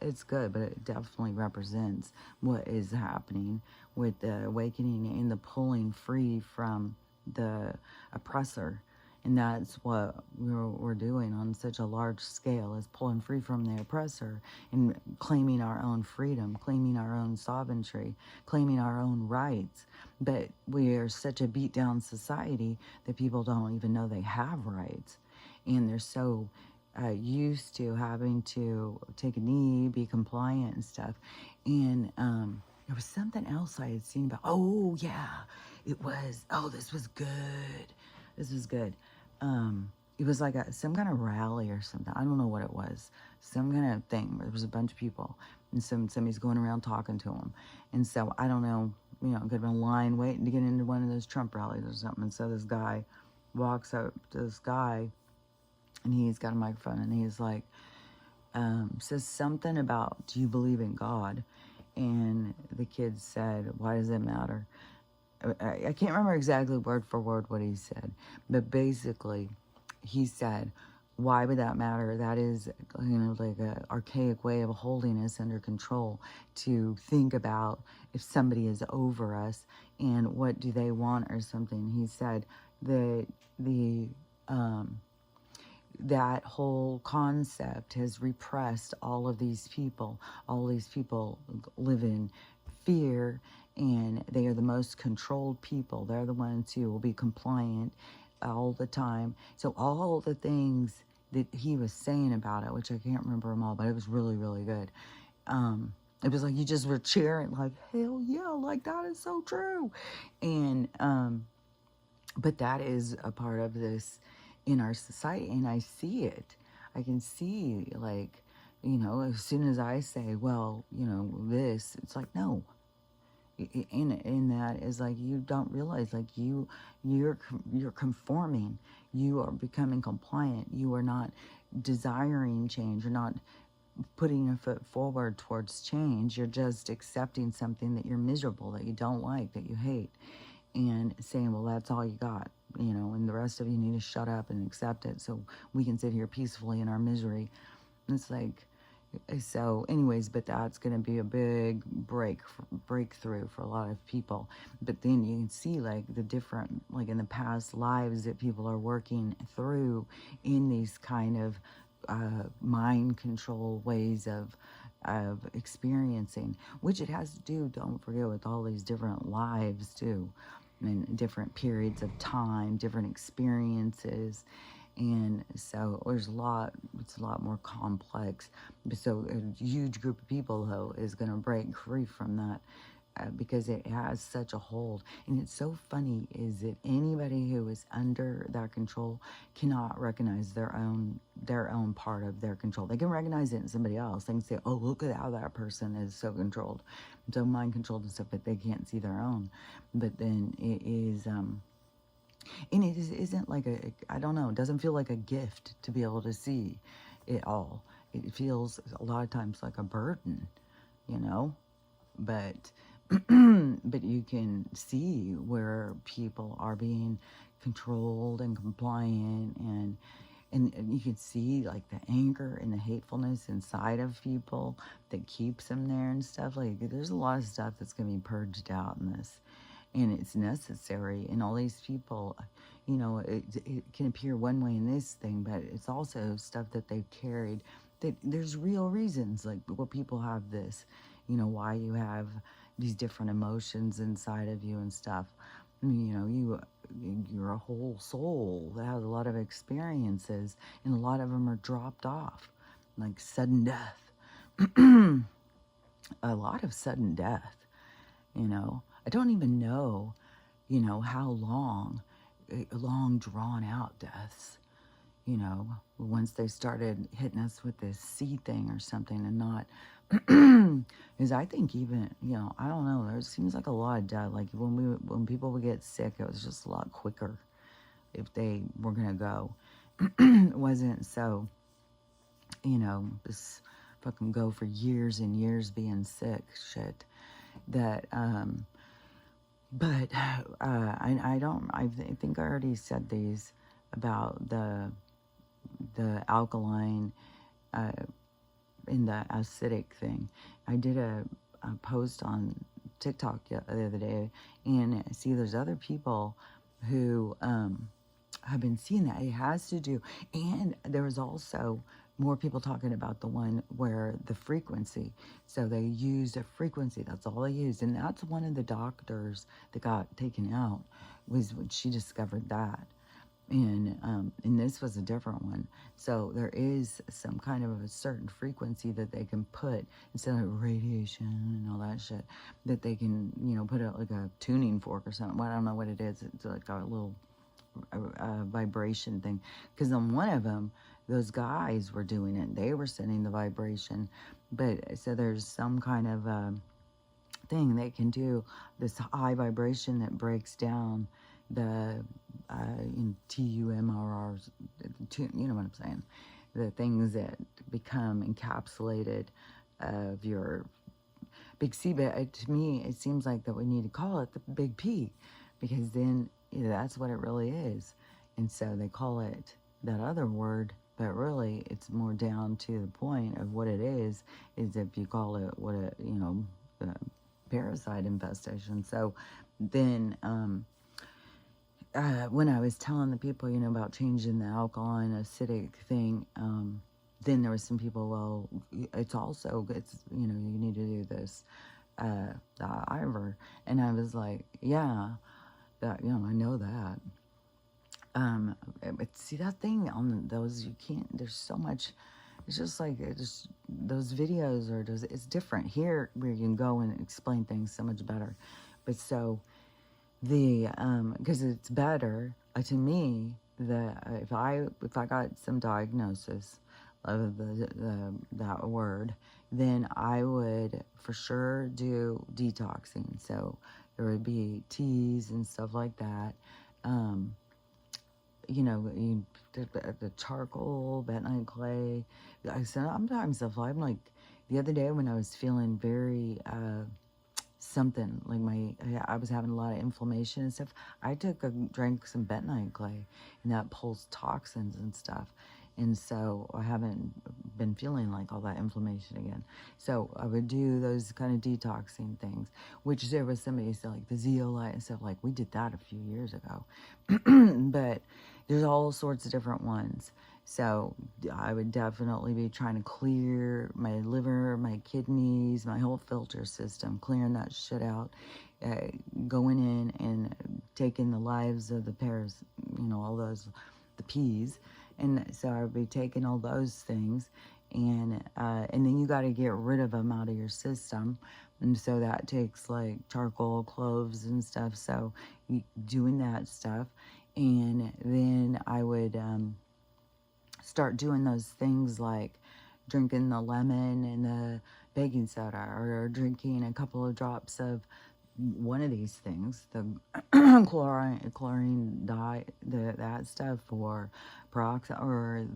It's good, but it definitely represents what is happening with the awakening and the pulling free from the oppressor. And that's what we're doing on such a large scale, is pulling free from the oppressor and claiming our own freedom, claiming our own sovereignty, claiming our own rights. But we are such a beat down society that people don't even know they have rights. And they're so used to having to take a knee, be compliant and stuff. And there was something else I had seen about, oh yeah, it was, oh, this was good. This was good. It was like some kind of rally or something. I don't know what it was. Some kind of thing. There was a bunch of people, and somebody's going around talking to them. And so I don't know. You know, it could have been a line waiting to get into one of those Trump rallies or something. And so this guy walks up to this guy, and he's got a microphone, and he's like, says something about, "Do you believe in God?" And the kid said, "Why does it matter?" I can't remember exactly word for word what he said, but basically he said, why would that matter? That is, you know, like an archaic way of holding us under control, to think about if somebody is over us and what do they want or something. He said that that whole concept has repressed all of these people. All these people live in fear, and they are the most controlled people. They're the ones who will be compliant all the time. So all the things that he was saying about it, which I can't remember them all, but it was really, really good. It was like you just were cheering, like, hell yeah, like that is so true. And but that is a part of this in our society, and I see it. I can see, like, you know, as soon as I say, well, you know, this, it's like, no. In that is like, you don't realize, like, you're conforming. You are becoming compliant. You are not desiring change. You're not putting a foot forward towards change. You're just accepting something that you're miserable, that you don't like, that you hate, and saying, well, that's all you got, you know, and the rest of you need to shut up and accept it so we can sit here peacefully in our misery. And it's like, so anyways, but that's going to be a big breakthrough for a lot of people. But then you can see, like, the different, like, in the past lives that people are working through in these kind of mind control ways of experiencing, which it has to do, don't forget, with all these different lives too, and different periods of time, different experiences. And so there's it's a lot more complex. So a huge group of people, though, is going to break free from that because it has such a hold. And it's so funny is that anybody who is under that control cannot recognize their own part of their control. They can recognize it in somebody else. They can say, oh, look at how that person is so controlled, so mind controlled and stuff, but they can't see their own. But then it is... and it isn't like I don't know, it doesn't feel like a gift to be able to see it all. It feels a lot of times like a burden, you know? But, but you can see where people are being controlled and compliant, and you can see, like, the anger and the hatefulness inside of people that keeps them there and stuff. Like, there's a lot of stuff that's going to be purged out in this. And it's necessary. And all these people, you know, it can appear one way in this thing, but it's also stuff that they've carried. That there's real reasons, like, what people have this, you know, why you have these different emotions inside of you and stuff. I mean, you know, you're a whole soul that has a lot of experiences, and a lot of them are dropped off, like sudden death. A lot of sudden death, you know. I don't even know, you know, how long drawn out deaths, you know, once they started hitting us with this C thing or something, and not, because I think even, you know, I don't know, there seems like a lot of death, like when people would get sick, it was just a lot quicker if they were going to go. It wasn't so, you know, this fucking go for years and years being sick shit that, but I think I already said these about the alkaline in the acidic thing. I did a post on TikTok the other day, and see there's other people who have been seeing that. It has to do, and there was also more people talking about the one where the frequency. So they used a frequency. That's all they used, and that's one of the doctors that got taken out. Was when she discovered that. And this was a different one. So there is some kind of a certain frequency that they can put instead of radiation and all that shit, that they can, you know, put out like a tuning fork or something. Well, I don't know what it is. It's like a little vibration thing. Because on one of them, those guys were doing it. They were sending the vibration. But so there's some kind of thing they can do, this high vibration that breaks down the TUMRRs, you know what I'm saying, the things that become encapsulated of your big C. But to me, it seems like that we need to call it the big P, because then that's what it really is. And so they call it that other word, but really it's more down to the point of what it is if you call it what it, parasite infestation. So then when I was telling the people, about changing the alkaline acidic thing, then there was some people, well, it's you need to do this, the Ivor. And I was like, yeah, that, I know that. But see, that thing on those, you can't, there's so much, it's just like, those videos it's different here where you can go and explain things so much better. But so, because it's better to me that if I got some diagnosis of that word, then I would for sure do detoxing. So there would be teas and stuff like that. The charcoal, bentonite clay. Sometimes I'm like, the other day when I was feeling very something like I was having a lot of inflammation and stuff, I drank some bentonite clay, and that pulls toxins and stuff. And so I haven't been feeling like all that inflammation again. So I would do those kind of detoxing things, which there was somebody said like the zeolite and stuff, like we did that a few years ago. But there's all sorts of different ones. So I would definitely be trying to clear my liver, my kidneys, my whole filter system, clearing that shit out, going in and taking the lives of the all those, the peas. And so I would be taking all those things, and then you got to get rid of them out of your system. And so that takes like charcoal, cloves and stuff. So doing that stuff. And then I would start doing those things like drinking the lemon and the baking soda, or drinking a couple of drops of one of these things, the chlorine dye, that stuff, or peroxide, or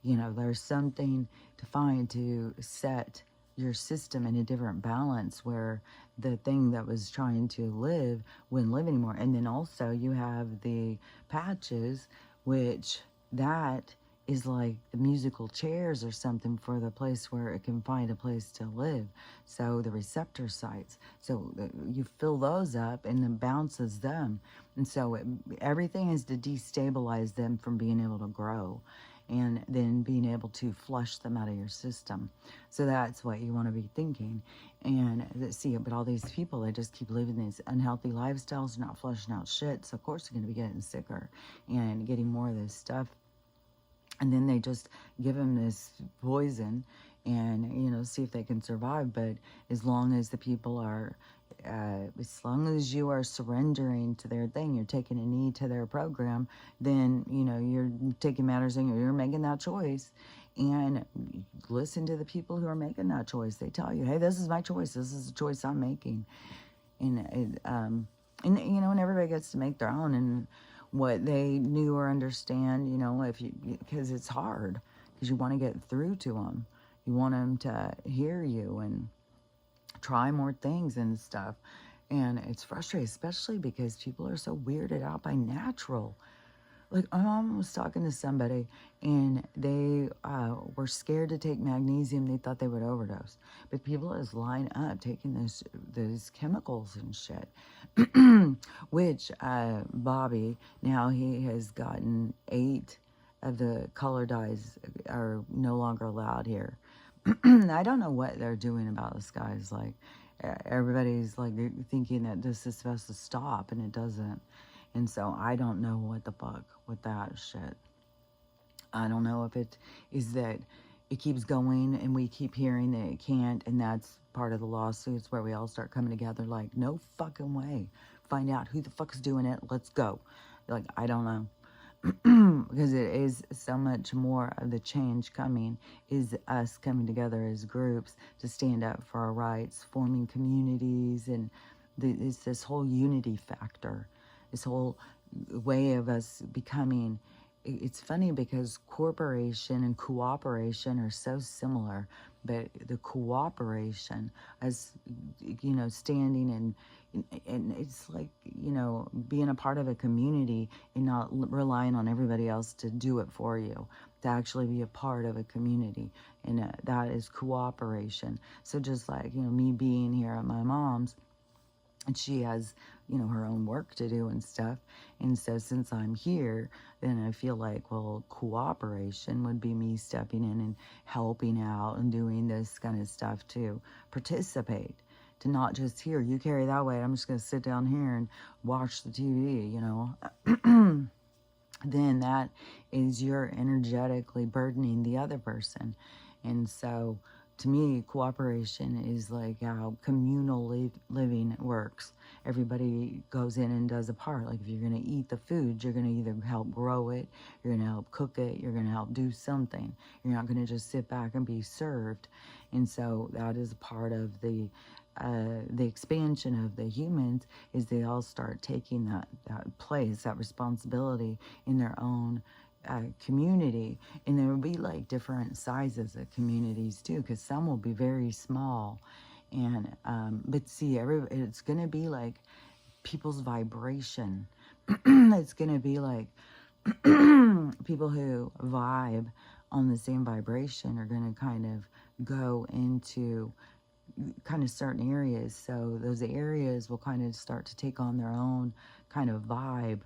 there's something to find to set your system in a different balance where the thing that was trying to live wouldn't live anymore. And then also you have the patches, which that is like the musical chairs or something for the place where it can find a place to live. So the receptor sites. So you fill those up and then bounces them. And so everything is to destabilize them from being able to grow, and then being able to flush them out of your system. So that's what you want to be thinking. And but all these people, they just keep living these unhealthy lifestyles, not flushing out shit. So of course they're going to be getting sicker and getting more of this stuff. And then they just give them this poison and, see if they can survive. But as long as the people are, as long as you are surrendering to their thing, you're taking a knee to their program, then, you're taking matters and you're making that choice. And listen to the people who are making that choice. They tell you, hey, this is my choice. This is the choice I'm making. And everybody gets to make their own. And what they knew or understand, because it's hard, because you want to get through to them. You want them to hear you and try more things and stuff. And it's frustrating, especially because people are so weirded out by natural. Like, my mom was talking to somebody, and they were scared to take magnesium. They thought they would overdose. But people just line up taking those chemicals and shit. Which Bobby, now he has gotten 8 of the color dyes are no longer allowed here. I don't know what they're doing about this, guys. Like, everybody's like thinking that this is supposed to stop, and it doesn't. And so I don't know what the fuck with that shit. I don't know if it is that it keeps going and we keep hearing that it can't, and that's part of the lawsuits where we all start coming together like, no fucking way. Find out who the fuck is doing it. Let's go. Like, I don't know. Because it is so much more of the change coming is us coming together as groups to stand up for our rights, forming communities, and it's this whole unity factor, this whole way of us becoming. It's funny because corporation and cooperation are so similar, but the cooperation as, you know, standing and it's like, you know, being a part of a community and not relying on everybody else to do it for you, to actually be a part of a community. And that is cooperation. So just like, you know, me being here at my mom's, and she has, you know, her own work to do and stuff. And so since I'm here, then I feel like, well, cooperation would be me stepping in and helping out and doing this kind of stuff to participate. To not just, here, you carry that way, I'm just going to sit down here and watch the TV, you know. Then that is you're energetically burdening the other person. And so to me, cooperation is like how communal living works. Everybody goes in and does a part. Like, if you're going to eat the food, you're going to either help grow it, you're going to help cook it, you're going to help do something. You're not going to just sit back and be served. And so that is a part of the expansion of the humans, is they all start taking that place, that responsibility in their own community. And there will be like different sizes of communities too, because some will be very small. And but see, it's gonna be like people's vibration. It's gonna be like people who vibe on the same vibration are gonna kind of go into kind of certain areas. So those areas will kind of start to take on their own kind of vibe,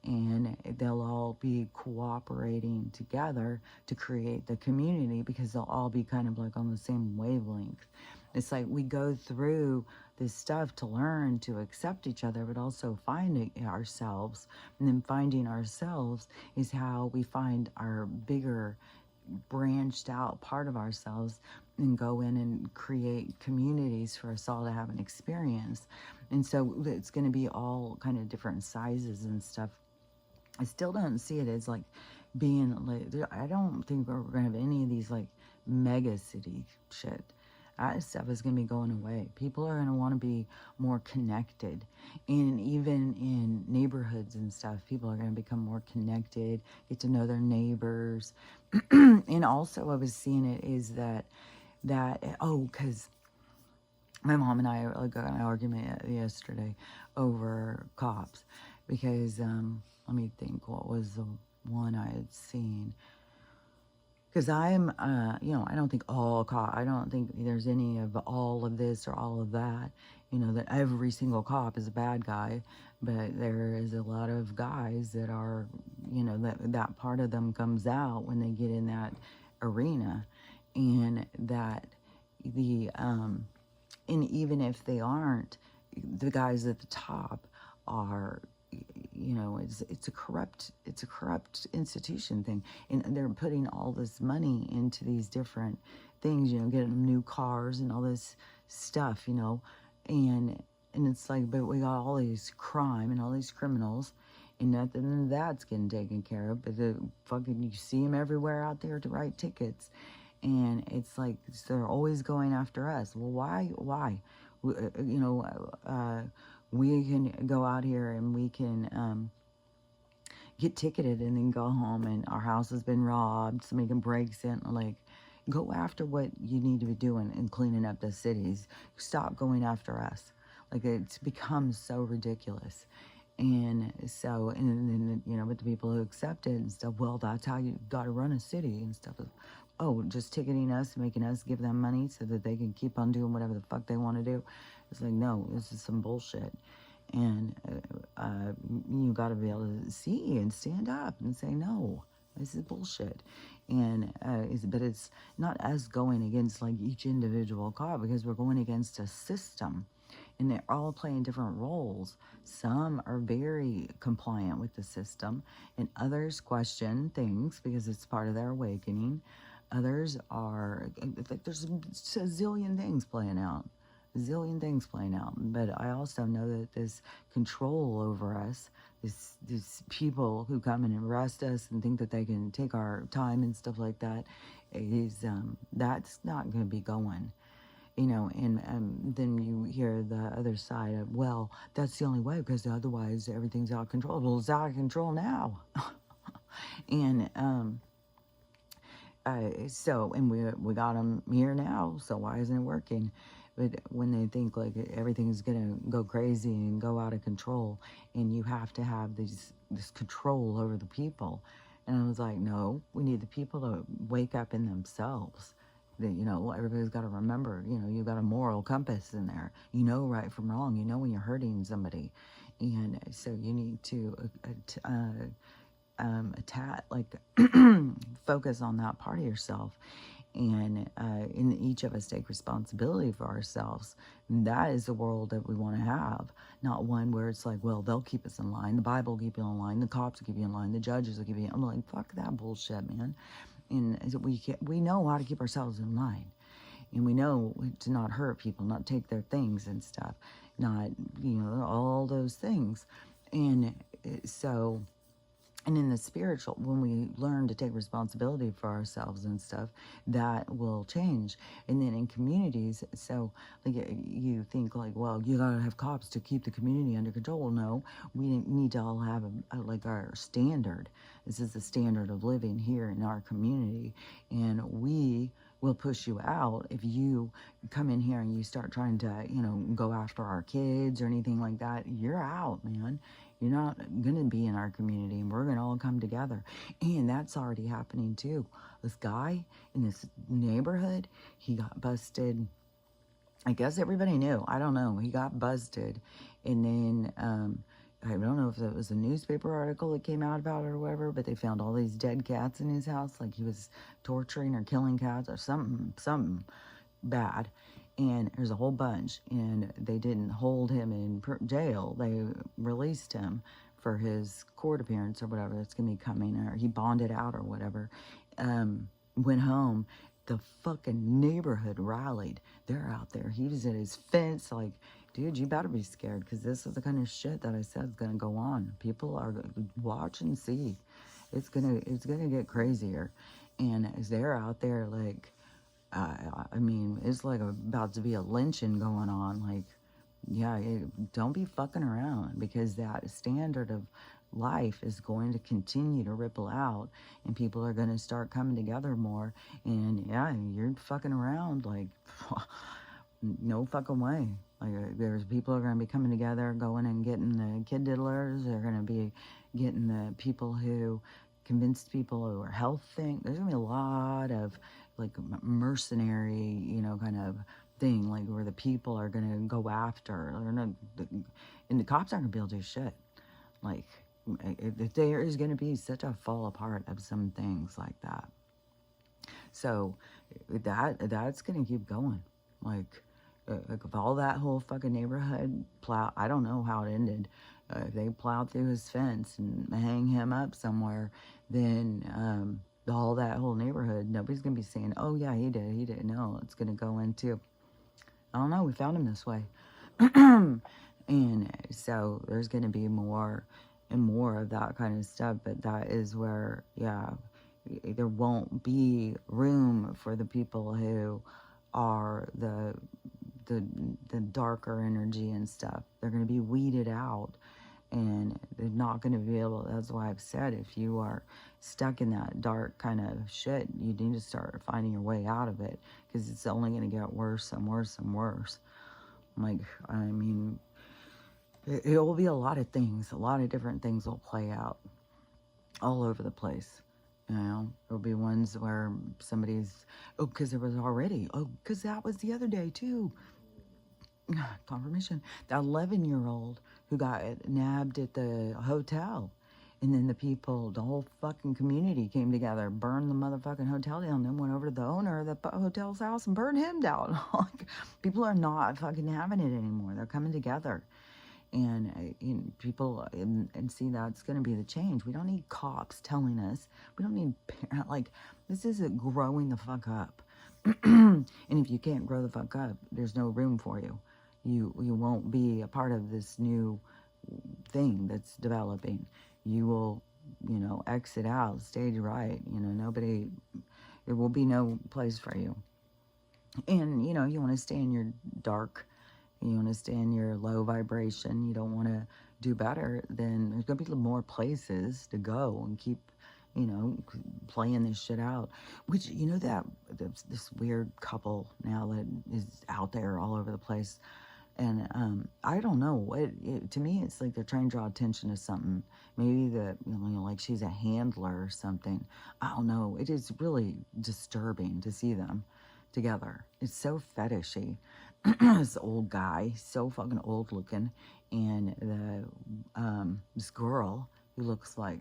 and they'll all be cooperating together to create the community, because they'll all be kind of like on the same wavelength. It's like we go through this stuff to learn to accept each other, but also find ourselves. And then finding ourselves is how we find our bigger branched out part of ourselves and go in and create communities for us all to have an experience. And so it's going to be all kind of different sizes and stuff. I still don't see it as like being like, I don't think we're going to have any of these like mega city shit. That stuff is going to be going away. People are going to want to be more connected. And even in neighborhoods and stuff, people are going to become more connected, get to know their neighbors. And also I was seeing it is that because my mom and I got in an argument yesterday over cops. Because, let me think, what was the one I had seen? Because I'm, you know, I don't think I don't think there's any of all of this or all of that, you know, that every single cop is a bad guy. But there is a lot of guys that are, you know, that part of them comes out when they get in that arena. And that and even if they aren't, the guys at the top are, you know, it's a corrupt institution thing, and they're putting all this money into these different things, you know, getting them new cars and all this stuff, you know, and it's like, but we got all these crime and all these criminals, and nothing of that's getting taken care of. But the fucking, you see them everywhere out there to write tickets, and it's like they're always going after us. Well, why? You know, we can go out here and we can get ticketed and then go home and our house has been robbed, somebody can break in. Like, go after what you need to be doing and cleaning up the cities. Stop going after us. Like, it's become so ridiculous. And so, and then, you know, but the people who accept it and stuff, well, that's how you got to run a city and stuff. Oh, just ticketing us, making us give them money so that they can keep on doing whatever the fuck they want to do. It's like, no, this is some bullshit. And you got to be able to see and stand up and say, no, this is bullshit. And but it's not us going against like each individual cop, because we're going against a system, and they're all playing different roles. Some are very compliant with the system, and others question things because it's part of their awakening. Others are, like, there's a zillion things playing out. A zillion things playing out. But I also know that this control over us, these people who come and arrest us and think that they can take our time and stuff like that, is that's not going to be going. You know, and then you hear the other side of, well, that's the only way because otherwise everything's out of control. Well, it's out of control now. And so, and we got them here now, so why isn't it working? But when they think like everything's gonna go crazy and go out of control, and you have to have this control over the people, and I was like, no, we need the people to wake up in themselves. That, you know, everybody's got to remember, you know, you got a moral compass in there. You know right from wrong. You know when you're hurting somebody, and so you need to like focus on that part of yourself, and each of us take responsibility for ourselves. And that is the world that we want to have, not one where it's like, well, they'll keep us in line, the Bible will keep you in line, the cops will keep you in line, the judges will keep you. I'm like, fuck that bullshit, man. And we know how to keep ourselves in line, and we know to not hurt people, not take their things and stuff, not, you know, all those things. And so, and in the spiritual, when we learn to take responsibility for ourselves and stuff, that will change. And then in communities, so like you think like, well, you gotta have cops to keep the community under control. Well, no, we need to all have like our standard. This is the standard of living here in our community, and we will push you out if you come in here and you start trying to, you know, go after our kids or anything like that. You're out, man. You're not going to be in our community, and we're going to all come together. And that's already happening too. This guy in this neighborhood, he got busted. I guess everybody knew. I don't know. He got busted. And then, I don't know if it was a newspaper article that came out about it or whatever, but they found all these dead cats in his house. Like he was torturing or killing cats or something bad. And there's a whole bunch, and they didn't hold him in jail. They released him for his court appearance or whatever that's going to be coming, or he bonded out or whatever. Went home. The fucking neighborhood rallied. They're out there. He was at his fence like, dude, you better be scared, because this is the kind of shit that I said is going to go on. People are going to watch and see. It's gonna get crazier. And as they're out there, like, I mean, it's like about to be a lynching going on. Like, yeah, don't be fucking around, because that standard of life is going to continue to ripple out, and people are going to start coming together more. And yeah, you're fucking around, like, no fucking way. Like, there's people are going to be coming together, going and getting the kid diddlers. They're going to be getting the people who convinced people who are health thing. There's going to be a lot of like mercenary, you know, kind of thing, like where the people are going to go after, or not, and the cops aren't going to be able to do shit. Like, there is going to be such a fall apart of some things like that. So that's going to keep going. Like if all that whole fucking neighborhood I don't know how it ended. If they plowed through his fence and hang him up somewhere, then all that whole neighborhood, nobody's going to be saying, oh yeah, he did. No, it's going to go into, I don't know, we found him this way. And so there's going to be more and more of that kind of stuff. But that is where, yeah, there won't be room for the people who are the darker energy and stuff. They're going to be weeded out, and they're not going to be able, that's why I've said, if you are stuck in that dark kind of shit, you need to start finding your way out of it, because it's only going to get worse and worse and worse. Like, I mean, It will be a lot of things. A lot of different things will play out all over the place. You know, there'll be ones where somebody's, oh, because there was already, oh, because that was the other day too. Confirmation. The 11-year-old who got nabbed at the hotel. And then the people, the whole fucking community came together, burned the motherfucking hotel down, then went over to the owner of the hotel's house and burned him down. Like, people are not fucking having it anymore. They're coming together. And people, and see, that's going to be the change. We don't need cops telling us. We don't need, like, this isn't growing the fuck up. And if you can't grow the fuck up, there's no room for you. You won't be a part of this new thing that's developing. You will, exit out, stage right. Nobody, there will be no place for you. And, you want to stay in your dark. You want to stay in your low vibration. You don't want to do better. Then there's going to be more places to go and keep, playing this shit out. Which, that this weird couple now that is out there all over the place. And I don't know. To me, it's like they're trying to draw attention to something. Maybe like she's a handler or something. I don't know. It is really disturbing to see them together. It's so fetishy. This old guy, so fucking old looking, and this girl who looks like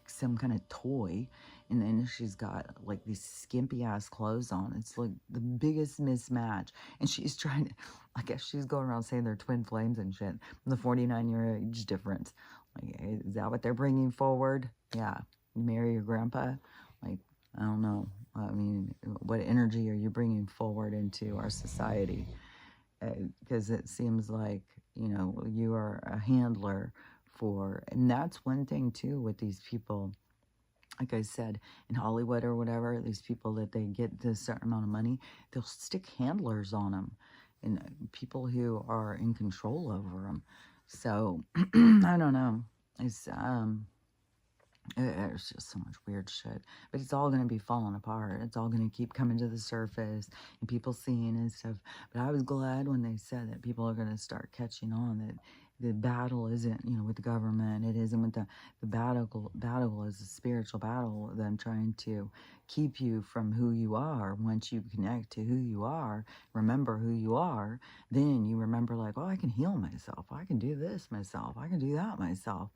some kind of toy, and then she's got like these skimpy ass clothes on. It's like the biggest mismatch, and she's trying to, I guess she's going around saying they're twin flames and shit. The 49-year age difference, like, is that what they're bringing forward? Yeah, you marry your grandpa, like, I don't know. I mean, what energy are you bringing forward into our society? Because it seems like, you are a handler for, and that's one thing too with these people, like I said, in Hollywood or whatever, these people that they get this certain amount of money, they'll stick handlers on them, and people who are in control over them. So, I don't know. There's just so much weird shit. But it's all going to be falling apart. It's all going to keep coming to the surface and people seeing and stuff. But I was glad when they said that people are going to start catching on that the battle isn't, with the government. It isn't with the battle is a spiritual battle, them trying to keep you from who you are. Once you connect to who you are, remember who you are, then you remember like, oh, I can heal myself. I can do this myself. I can do that myself.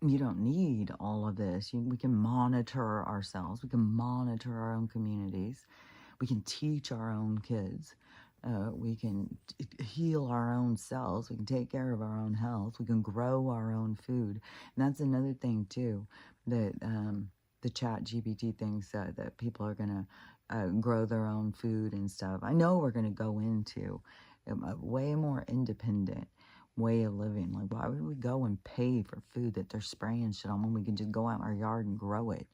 You don't need all of this. We can monitor ourselves. We can monitor our own communities. We can teach our own kids. We can heal our own selves. We can take care of our own health. We can grow our own food. And that's another thing, too, that the ChatGPT thinks that people are going to grow their own food and stuff. I know we're going to go into a way more independent way of living. Like, why would we go and pay for food that they're spraying shit on when we can just go out in our yard and grow it?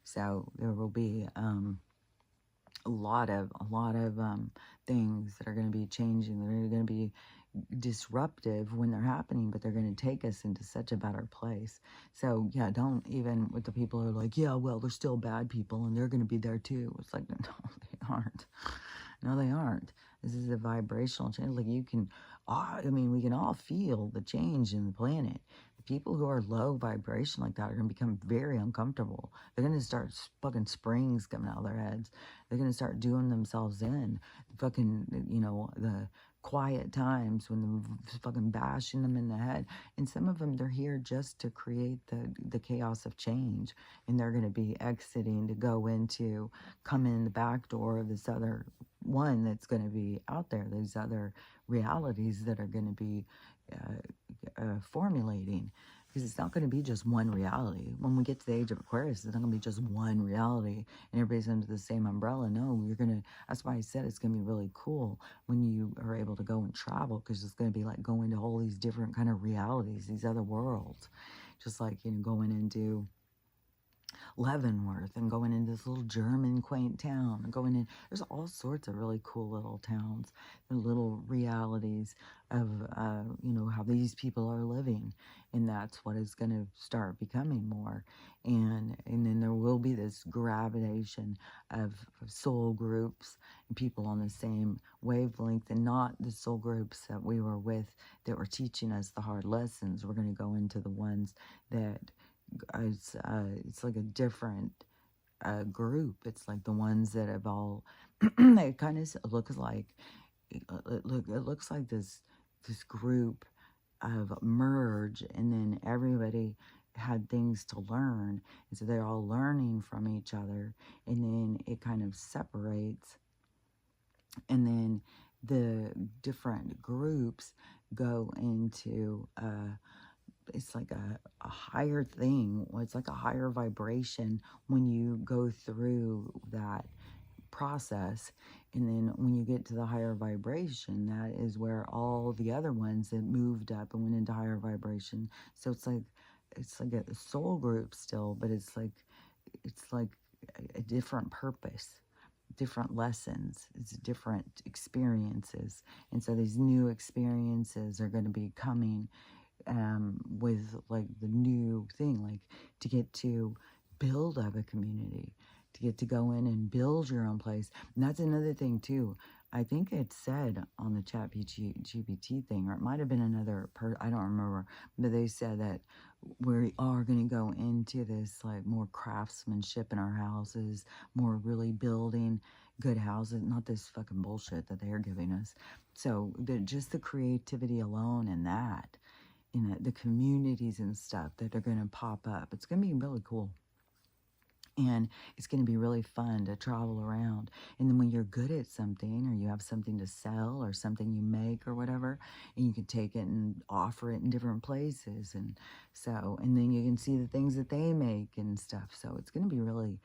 So there will be a lot of things that are going to be changing. They're going to be disruptive when they're happening, but they're going to take us into such a better place. So yeah, don't even with the people who are like, yeah, well, they're still bad people and they're going to be there too. It's like, no, they aren't. No, they aren't. This is a vibrational change. Like, you can, we can all feel the change in the planet. The people who are low vibration like that are going to become very uncomfortable. They're going to start fucking springs coming out of their heads. They're going to start doing themselves in. Fucking, the quiet times when they're fucking bashing them in the head. And some of them, they're here just to create the chaos of change. And they're going to be exiting to go into, come in the back door of this other one that's going to be out there. These other realities that are going to be formulating. Because it's not going to be just one reality. When we get to the age of Aquarius, it's not going to be just one reality and everybody's under the same umbrella. No, that's why I said it's going to be really cool when you are able to go and travel, because it's going to be like going to all these different kind of realities, these other worlds. Just like, going into Leavenworth and going into this little German quaint town and going in. There's all sorts of really cool little towns, the little realities of, how these people are living. And that's what is going to start becoming more. And then there will be this gravitation of soul groups and people on the same wavelength, and not the soul groups that we were with that were teaching us the hard lessons. We're going to go into the ones that it's like a different group. It's like the ones that have all it kind of looks like it looks like this group of merge, and then everybody had things to learn, and so they're all learning from each other, and then it kind of separates, and then the different groups go into it's like a higher thing. It's like a higher vibration when you go through that process. And then when you get to the higher vibration, that is where all the other ones that moved up and went into higher vibration. So it's like a soul group still, but it's like a different purpose, different lessons, it's different experiences. And so these new experiences are going to be coming with like the new thing, like to get to build up a community, to get to go in and build your own place. And that's another thing too. I think it said on the ChatGPT thing, or it might have been another I don't remember, but they said that we are going to go into this like more craftsmanship in our houses, more really building good houses, not this fucking bullshit that they're giving us. So just the creativity alone in that, in the communities and stuff that are going to pop up, it's going to be really cool. And it's going to be really fun to travel around. And then when you're good at something, or you have something to sell, or something you make or whatever, and you can take it and offer it in different places. And then you can see the things that they make and stuff. So it's going to be really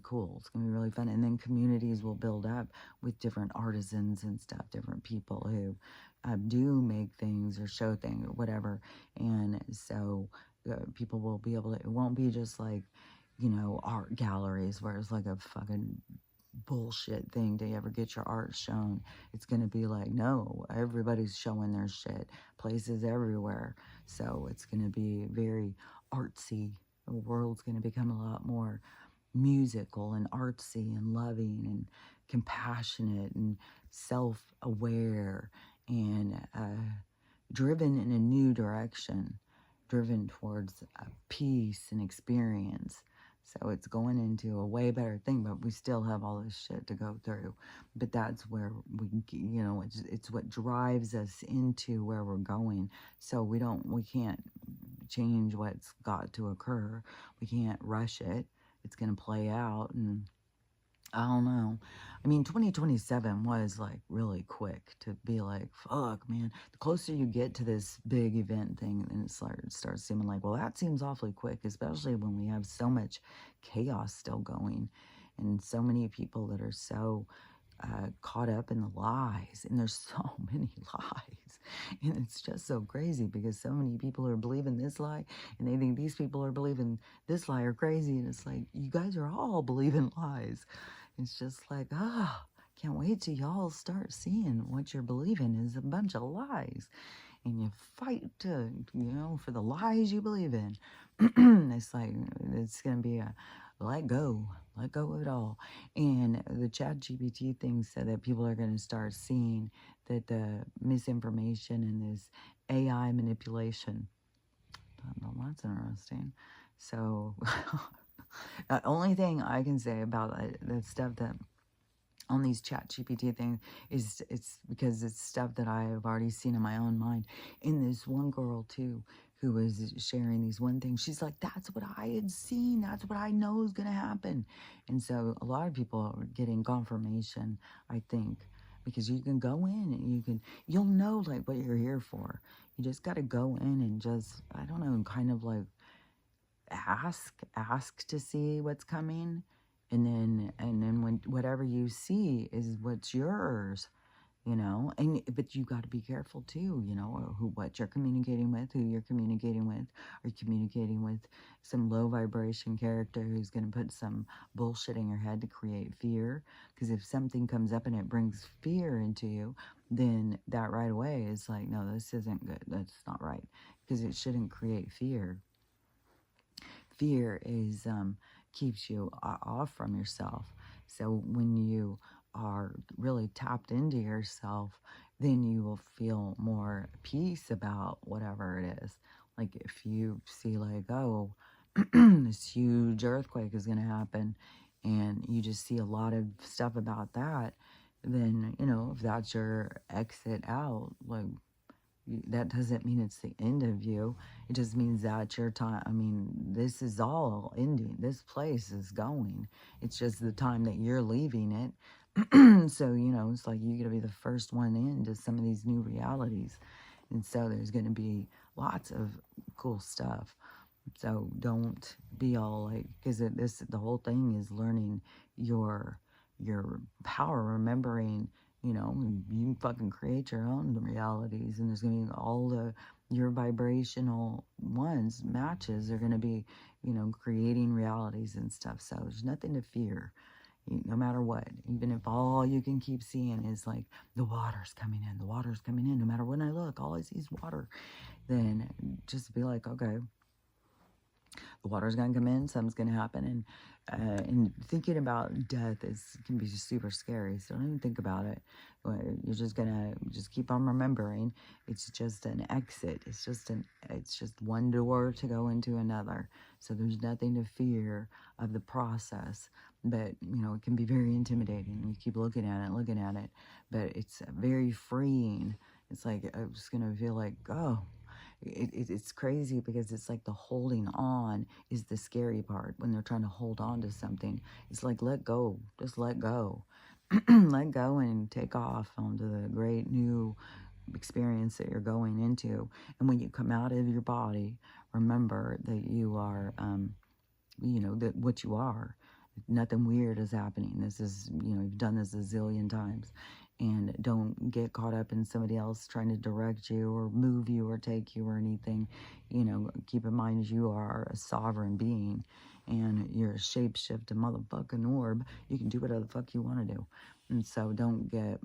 cool. It's going to be really fun. And then communities will build up with different artisans and stuff, different people who do make things or show things or whatever. And so people will be able to, it won't be just like, art galleries where it's like a fucking bullshit thing to ever get your art shown. It's going to be like, no, everybody's showing their shit, places everywhere. So it's going to be very artsy. The world's going to become a lot more musical and artsy and loving and compassionate and self-aware and driven in a new direction, driven towards peace and experience. So it's going into a way better thing, but we still have all this shit to go through. But that's where it's what drives us into where we're going. So we can't change what's got to occur. We can't rush it. It's going to play out, and I don't know. I mean, 2027 was like really quick to be like, fuck, man. The closer you get to this big event thing, and it starts seeming like, well, that seems awfully quick, especially when we have so much chaos still going and so many people that are so caught up in the lies. And there's so many lies. And it's just so crazy because so many people are believing this lie, and they think these people are believing this lie are crazy. And it's like, you guys are all believing lies. It's just like, can't wait till y'all start seeing what you're believing is a bunch of lies. And you fight to, for the lies you believe in. It's like, it's going to be a let go of it all. And the ChatGPT thing said that people are going to start seeing that the misinformation and this AI manipulation. Well, that's interesting. So the only thing I can say about the stuff that on these ChatGPT things is it's because it's stuff that I have already seen in my own mind. And this one girl too, who was sharing these one thing, she's like, that's what I had seen. That's what I know is going to happen. And so a lot of people are getting confirmation, I think, because you can go in and you'll know like what you're here for. You just got to go in and just, I don't know, kind of like ask to see what's coming. And then when whatever you see is what's yours. you know. And but you got to be careful too, you know, what you're communicating with, who you're communicating with. Are you communicating with some low vibration character who's going to put some bullshit in your head to create fear? Because if something comes up and it brings fear into you, then that right away is like, no, this isn't good, that's not right, because it shouldn't create fear. Fear is keeps you off from yourself. So when you are really tapped into yourself, then you will feel more peace about whatever it is. Like if you see like, oh, this huge earthquake is going to happen, and you just see a lot of stuff about that, then, you know, if that's your exit out, like, that doesn't mean it's the end of you. It just means that your time, I mean, this is all ending. This place is going. It's just the time that you're leaving it. So, you know, it's like you got to be the first one into some of these new realities. And so there's going to be lots of cool stuff. So don't be all like, because the whole thing is learning your power, remembering, you know, you can fucking create your own realities, and there's going to be all your vibrational ones, matches are going to be, you know, creating realities and stuff. So there's nothing to fear, no matter what. Even if all you can keep seeing is like, the water's coming in, no matter when I look, all I see is water, then just be like, okay, the water's gonna come in, something's gonna happen. And thinking about death can be super scary, so don't even think about it. You're just gonna keep on remembering it's just an exit. It's just one door to go into another. So there's nothing to fear of the process. But, you know, it can be very intimidating. You keep looking at it, but it's very freeing. It's like, I'm just gonna feel like, oh, it's crazy, because it's like the holding on is the scary part. When they're trying to hold on to something, it's like, let go, just let go. Let go and take off onto the great new experience that you're going into. And when you come out of your body, remember that you are, you know, that what you are. Nothing weird is happening. This is, you know, you've done this a zillion times. And don't get caught up in somebody else trying to direct you or move you or take you or anything. You know, keep in mind you are a sovereign being, and you're a shapeshift, a motherfucking orb. You can do whatever the fuck you want to do. And so don't get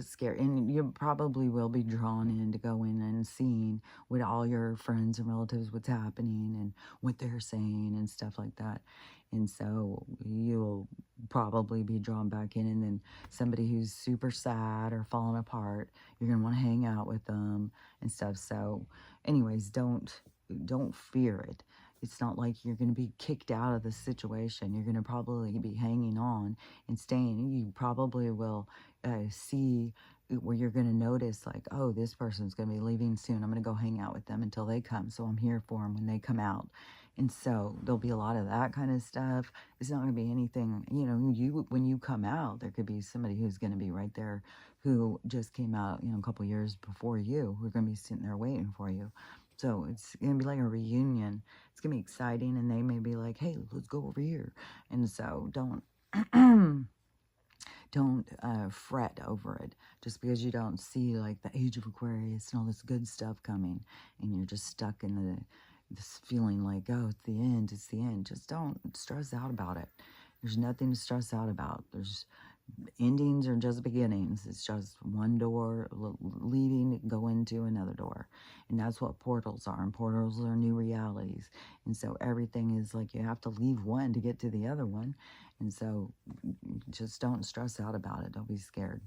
scared. And you probably will be drawn in to go in and seeing with all your friends and relatives what's happening and what they're saying and stuff like that. And so you'll probably be drawn back in, and then somebody who's super sad or falling apart, you're going to want to hang out with them and stuff. So anyways, don't fear it. It's not like you're going to be kicked out of the situation. You're going to probably be hanging on and staying. You probably will see where you're going to notice like, oh, this person's going to be leaving soon. I'm going to go hang out with them until they come. So I'm here for them when they come out. And so there'll be a lot of that kind of stuff. It's not going to be anything, you know, when you come out, there could be somebody who's going to be right there who just came out, you know, a couple years before you, who are going to be sitting there waiting for you. So it's going to be like a reunion. It's going to be exciting, and they may be like, hey, let's go over here. And so don't fret over it just because you don't see like the age of Aquarius and all this good stuff coming, and you're just stuck in this feeling like, oh, it's the end, just don't stress out about it. There's nothing to stress out about. There's endings are just beginnings. It's just one door leading to go into another door. And that's what portals are. And portals are new realities. And so everything is like, you have to leave one to get to the other one. And so just don't stress out about it. Don't be scared.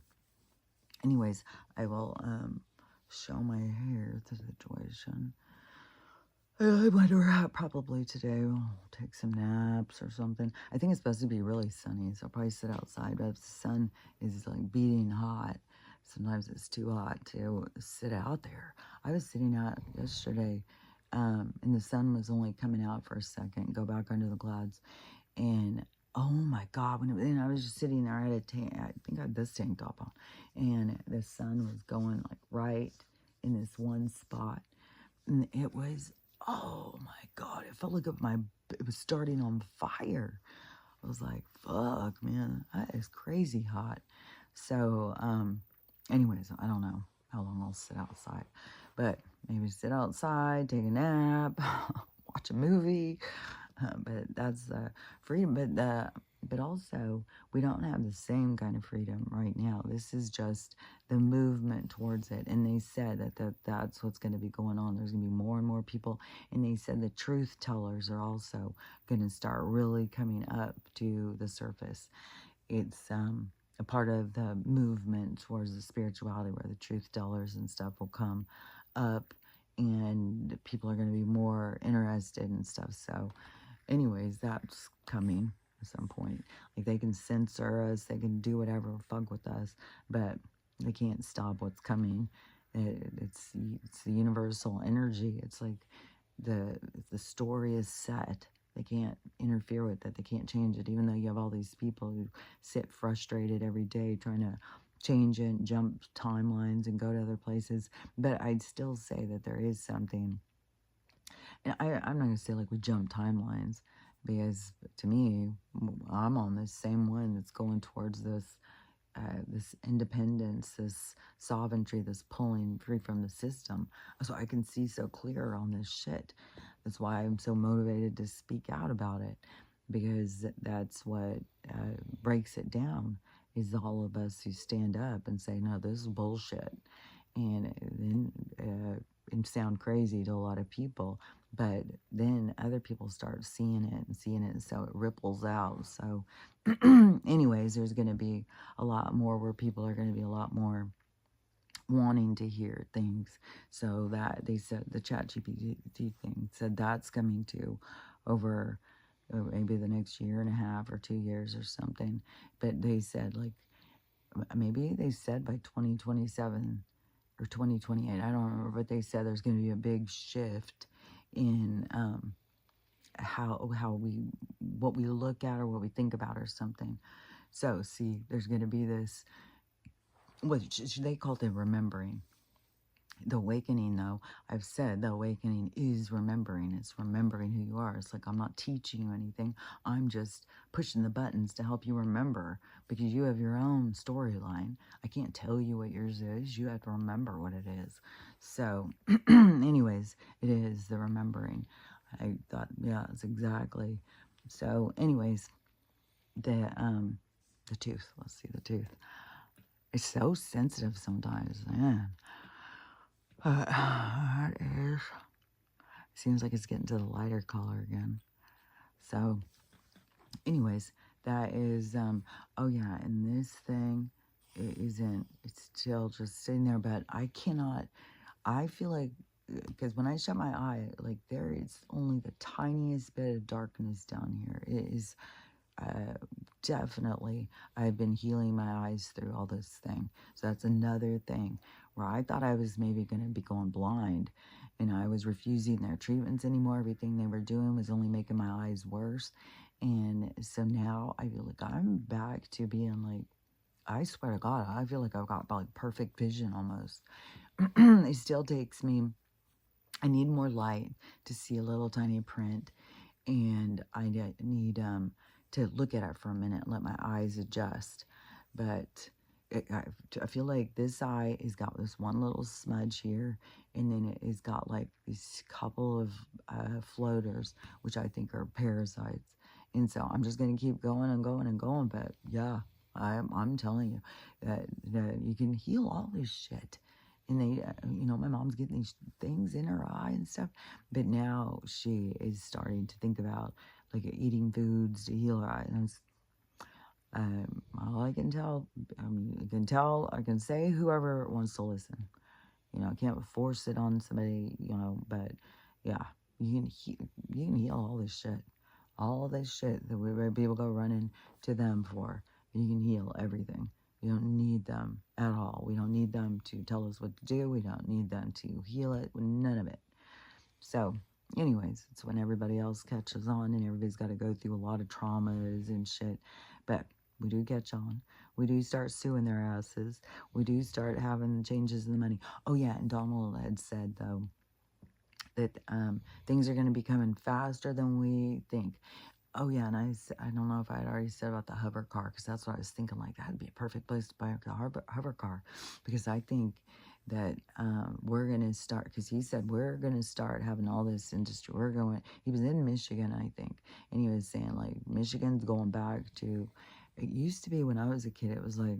Anyways, I will show my hair situation. I might wrap probably today. I'll take some naps or something. I think it's supposed to be really sunny, so I'll probably sit outside. But if the sun is like beating hot, sometimes it's too hot to sit out there. I was sitting out yesterday, and the sun was only coming out for a second, go back under the clouds, and oh my God, and I was just sitting there, I had a tank, I think I had this tank top on, and the sun was going like right in this one spot, and it was, oh my God, it felt like it was starting on fire. I was like, fuck, man, that is crazy hot. So, anyways, I don't know how long I'll sit outside, but maybe sit outside, take a nap, watch a movie. But that's the freedom. But also we don't have the same kind of freedom right now. This is just the movement towards it. And they said that's what's going to be going on. There's going to be more and more people. And they said the truth tellers are also going to start really coming up to the surface. It's a part of the movement towards the spirituality where the truth tellers and stuff will come up, and people are going to be more interested and stuff. So anyways, that's coming at some point. Like, they can censor us, they can do whatever, fuck with us, but they can't stop what's coming. It's the universal energy. It's like the story is set. They can't interfere with it. They can't change it. Even though you have all these people who sit frustrated every day trying to change it, jump timelines, and go to other places. But I'd still say that there is something. And I'm not going to say like we jump timelines, because to me, I'm on this same one that's going towards this this independence, this sovereignty, this pulling free from the system. So I can see so clear on this shit. That's why I'm so motivated to speak out about it, because that's what breaks it down, is all of us who stand up and say, no, this is bullshit. And then it sound crazy to a lot of people, but then other people start seeing it, so it ripples out. So anyways, there's going to be a lot more where people are going to be a lot more wanting to hear things. So that they said the ChatGPT thing said that's coming to over maybe the next year and a half or 2 years or something. But they said, like, maybe they said by 2027 or 2028, I don't remember, but they said there's going to be a big shift in what we look at or what we think about or something. So see, there's going to be this, which they call it remembering. The awakening, though, I've said the awakening is remembering. It's remembering who you are. It's like, I'm not teaching you anything. I'm just pushing the buttons to help you remember, because you have your own storyline. I can't tell you what yours is. You have to remember what it is. So anyways, it is the remembering. I thought, yeah, it's exactly. So anyways, the tooth. Let's see, the tooth. It's so sensitive sometimes, man. That is, seems like it's getting to the lighter color again. So anyways, that is, oh yeah, and this thing, it's still just sitting there, but I feel like, because when I shut my eye, like, there is only the tiniest bit of darkness down here. It is definitely, I've been healing my eyes through all this thing. So that's another thing where I thought I was maybe going to be going blind, and I was refusing their treatments anymore. Everything they were doing was only making my eyes worse. And so now I feel like I'm back to being like, I swear to God, I feel like I've got like perfect vision almost. It still takes me, I need more light to see a little tiny print, and I need to look at it for a minute and let my eyes adjust. But I feel like this eye has got this one little smudge here, and then it has got like these couple of floaters, which I think are parasites. And so I'm just going to keep going and going and going. But yeah, I'm telling you that you can heal all this shit. And they, my mom's getting these things in her eye and stuff, but now she is starting to think about like eating foods to heal her eye. And all I can tell, I can say whoever wants to listen. I can't force it on somebody, but yeah, you can heal all this shit. All this shit that people go running to them for. You can heal everything. We don't need them at all. We don't need them to tell us what to do. We don't need them to heal it. None of it. So, anyways, it's when everybody else catches on, and everybody's got to go through a lot of traumas and shit. But we do catch on. We do start suing their asses. We do start having changes in the money. Oh, yeah, and Donald had said, though, that things are going to be coming faster than we think. Oh yeah, and I don't know if I had already said about the hover car, because that's what I was thinking, like that'd be a perfect place to buy a hover car, because I think that we're going to start, because he said we're going to start having all this industry. He was in Michigan, I think, and he was saying like Michigan's going back to, it used to be when I was a kid, it was like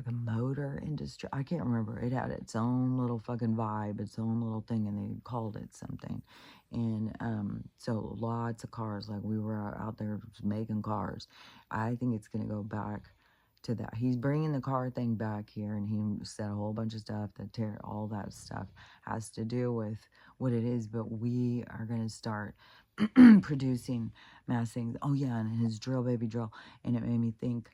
the motor industry. I can't remember. It had its own little fucking vibe, its own little thing, and they called it something. And so lots of cars, like we were out there making cars. I think it's going to go back to that. He's bringing the car thing back here, and he said a whole bunch of stuff that all that stuff has to do with what it is, but we are going to start producing mass things. Oh yeah, and his drill baby drill. And it made me think,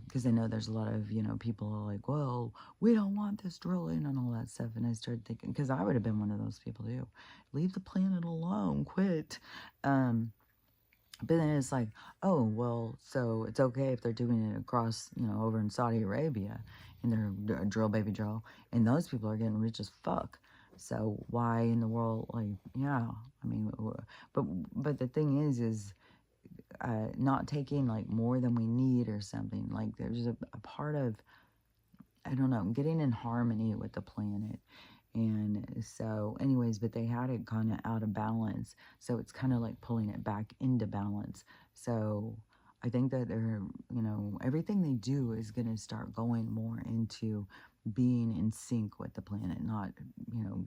because I know there's a lot of, people are like, well, we don't want this drilling and all that stuff. And I started thinking, because I would have been one of those people too. Leave the planet alone, quit. But then it's like, oh, well, so it's okay if they're doing it across, over in Saudi Arabia, and they're drill baby drill, and those people are getting rich as fuck. So why in the world, like, yeah, I mean, but the thing is not taking like more than we need or something. Like there's a part of, I don't know, getting in harmony with the planet. And so anyways, but they had it kind of out of balance. So it's kind of like pulling it back into balance. So I think that they're, everything they do is going to start going more into being in sync with the planet, not,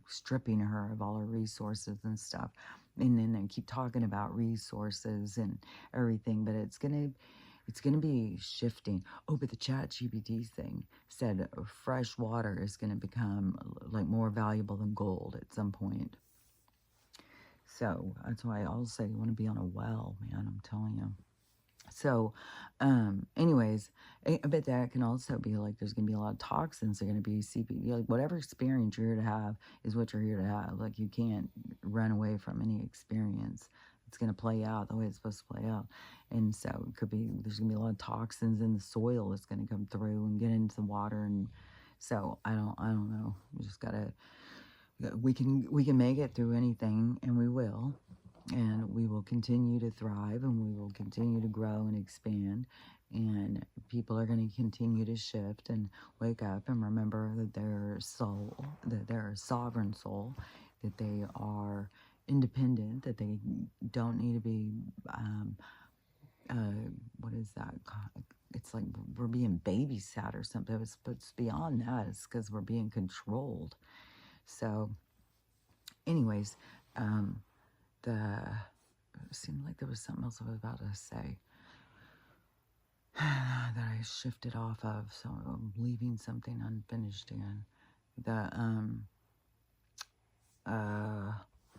stripping her of all her resources and stuff. And then they keep talking about resources and everything, but it's going to be shifting. Oh, but the ChatGPT thing said fresh water is going to become like more valuable than gold at some point. So that's why I always say you want to be on a well, man, I'm telling you. So, anyways, but that can also be like there's going to be a lot of toxins. They're going to be like whatever experience you're here to have is what you're here to have. Like you can't run away from any experience. It's going to play out the way it's supposed to play out. And so it could be, there's going to be a lot of toxins in the soil that's going to come through and get into the water. And so I don't know. We just got to, we can make it through anything, and we will. And we will continue to thrive, and we will continue to grow and expand, and people are going to continue to shift and wake up and remember that they're soul, that they're a sovereign soul, that they are independent, that they don't need to be, what is that? It's like we're being babysat or something. It's beyond that. It's because we're being controlled. So, anyways, it seemed like there was something else I was about to say that I shifted off of, so I'm leaving something unfinished again.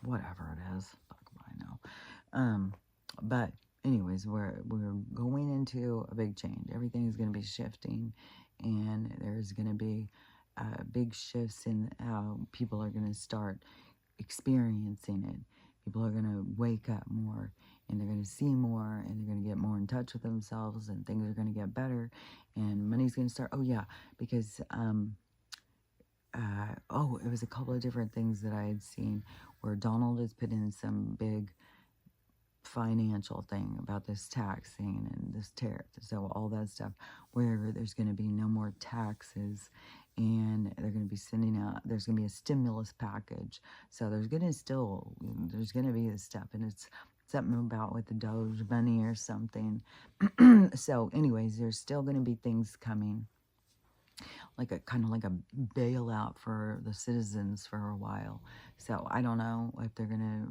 Whatever it is, fuck if I know. But anyways, we're going into a big change. Everything is going to be shifting, and there's going to be big shifts in how people are going to start experiencing it. People are going to wake up more, and they're going to see more, and they're going to get more in touch with themselves, and things are going to get better, and money's going to start. Oh yeah, because it was a couple of different things that I had seen where Donald has put in some big financial thing about this taxing and this tariff, so all that stuff, where there's going to be no more taxes, and they're going to be sending out, there's going to be a stimulus package. So there's going to be this stuff, and it's something about with the Doge money or something. So anyways, there's still going to be things coming, like a kind of like a bailout for the citizens for a while. So I don't know if they're gonna,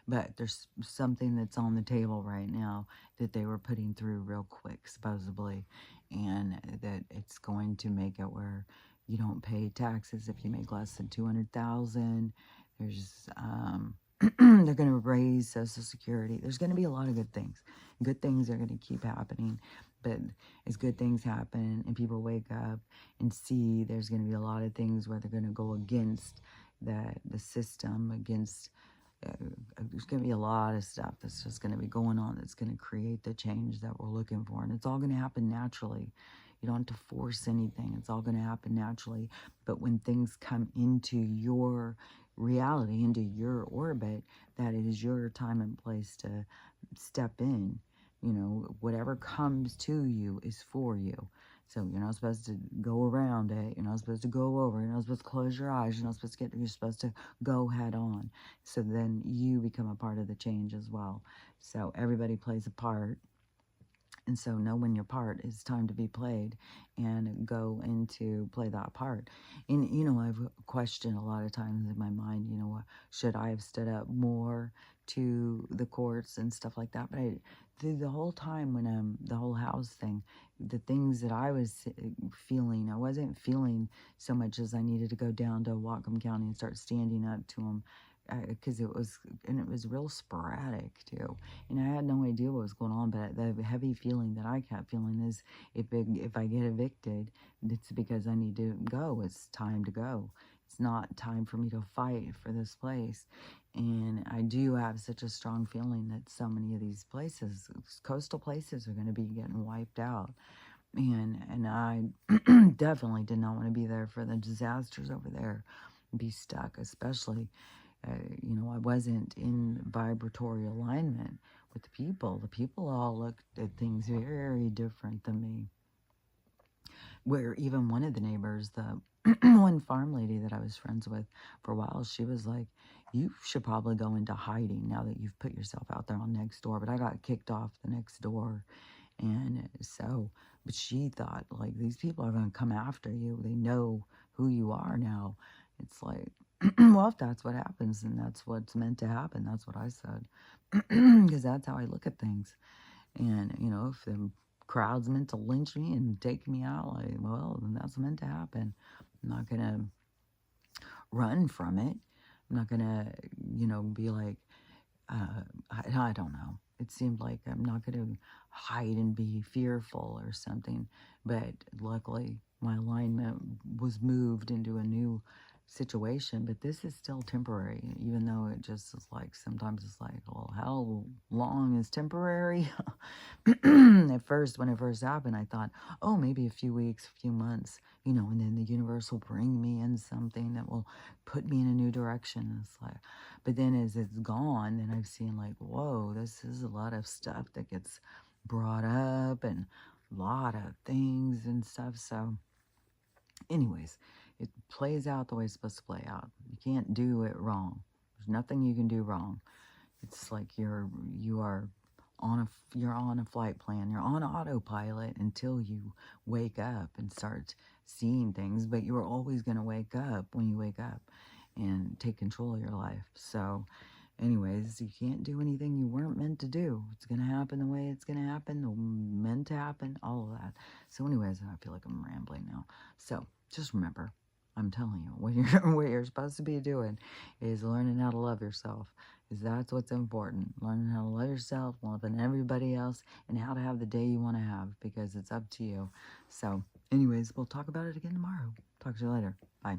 but there's something that's on the table right now that they were putting through real quick, supposedly, and that it's going to make it where you don't pay taxes if you make less than 200,000. There's they're going to raise Social Security. There's going to be a lot of good things. Good things are going to keep happening. But as good things happen and people wake up and see, there's going to be a lot of things where they're going to go against the system, against, there's going to be a lot of stuff that's just going to be going on that's going to create the change that we're looking for. And it's all going to happen naturally. You don't have to force anything. It's all going to happen naturally. But when things come into your reality, into your orbit, that it is your time and place to step in. You know, whatever comes to you is for you. So you're not supposed to go around it. You're not supposed to go over. You're not supposed to close your eyes. You're not supposed to you're supposed to go head on. So then you become a part of the change as well. So everybody plays a part. And so know when your part is time to be played and go into play that part. And, you know, I've questioned a lot of times in my mind, you know, should I have stood up more to the courts and stuff like that? But through the whole time when the whole house thing, the things that I was feeling, I wasn't feeling so much as I needed to go down to Whatcom County and start standing up to them. Because it was real sporadic too, and I had no idea what was going on. But the heavy feeling that I kept feeling is, if I get evicted, it's because I need to go. It's time to go. It's not time for me to fight for this place. And I do have such a strong feeling that so many of these places, coastal places, are going to be getting wiped out. And I definitely did not want to be there for the disasters over there, be stuck, especially. You know, I wasn't in vibratory alignment with the people. The people all looked at things very different than me. Where even one of the neighbors, the one farm lady that I was friends with for a while, she was like, you should probably go into hiding now that you've put yourself out there on Nextdoor. But I got kicked off the Nextdoor. And so, but she thought, like, these people are going to come after you. They know who you are now. It's like, well, if that's what happens, then that's what's meant to happen. That's what I said. Because that's how I look at things. And, you know, if the crowd's meant to lynch me and take me out, like, well, then that's meant to happen. I'm not going to run from it. I'm not going to, you know, be like, I don't know. It seemed like I'm not going to hide and be fearful or something. But luckily, my alignment was moved into a new situation. But this is still temporary, even though it just is like, sometimes it's like, well, how long is temporary? At first, when it first happened, I thought, oh, maybe a few weeks, a few months, you know, and then the universe will bring me in something that will put me in a new direction. It's like, but then as it's gone, then I've seen like, whoa, this is a lot of stuff that gets brought up and a lot of things and stuff. So anyways, it plays out the way it's supposed to play out. You can't do it wrong. There's nothing you can do wrong. It's like you're on a flight plan. You're on autopilot until you wake up and start seeing things, but you're always going to wake up when you wake up and take control of your life. So anyways, you can't do anything you weren't meant to do. It's going to happen the way it's going to happen, meant to happen, all of that. So anyways, I feel like I'm rambling now. So just remember, I'm telling you, what you're supposed to be doing is learning how to love yourself. Because that's what's important. Learning how to love yourself, loving everybody else, and how to have the day you want to have, because it's up to you. So anyways, we'll talk about it again tomorrow. Talk to you later. Bye.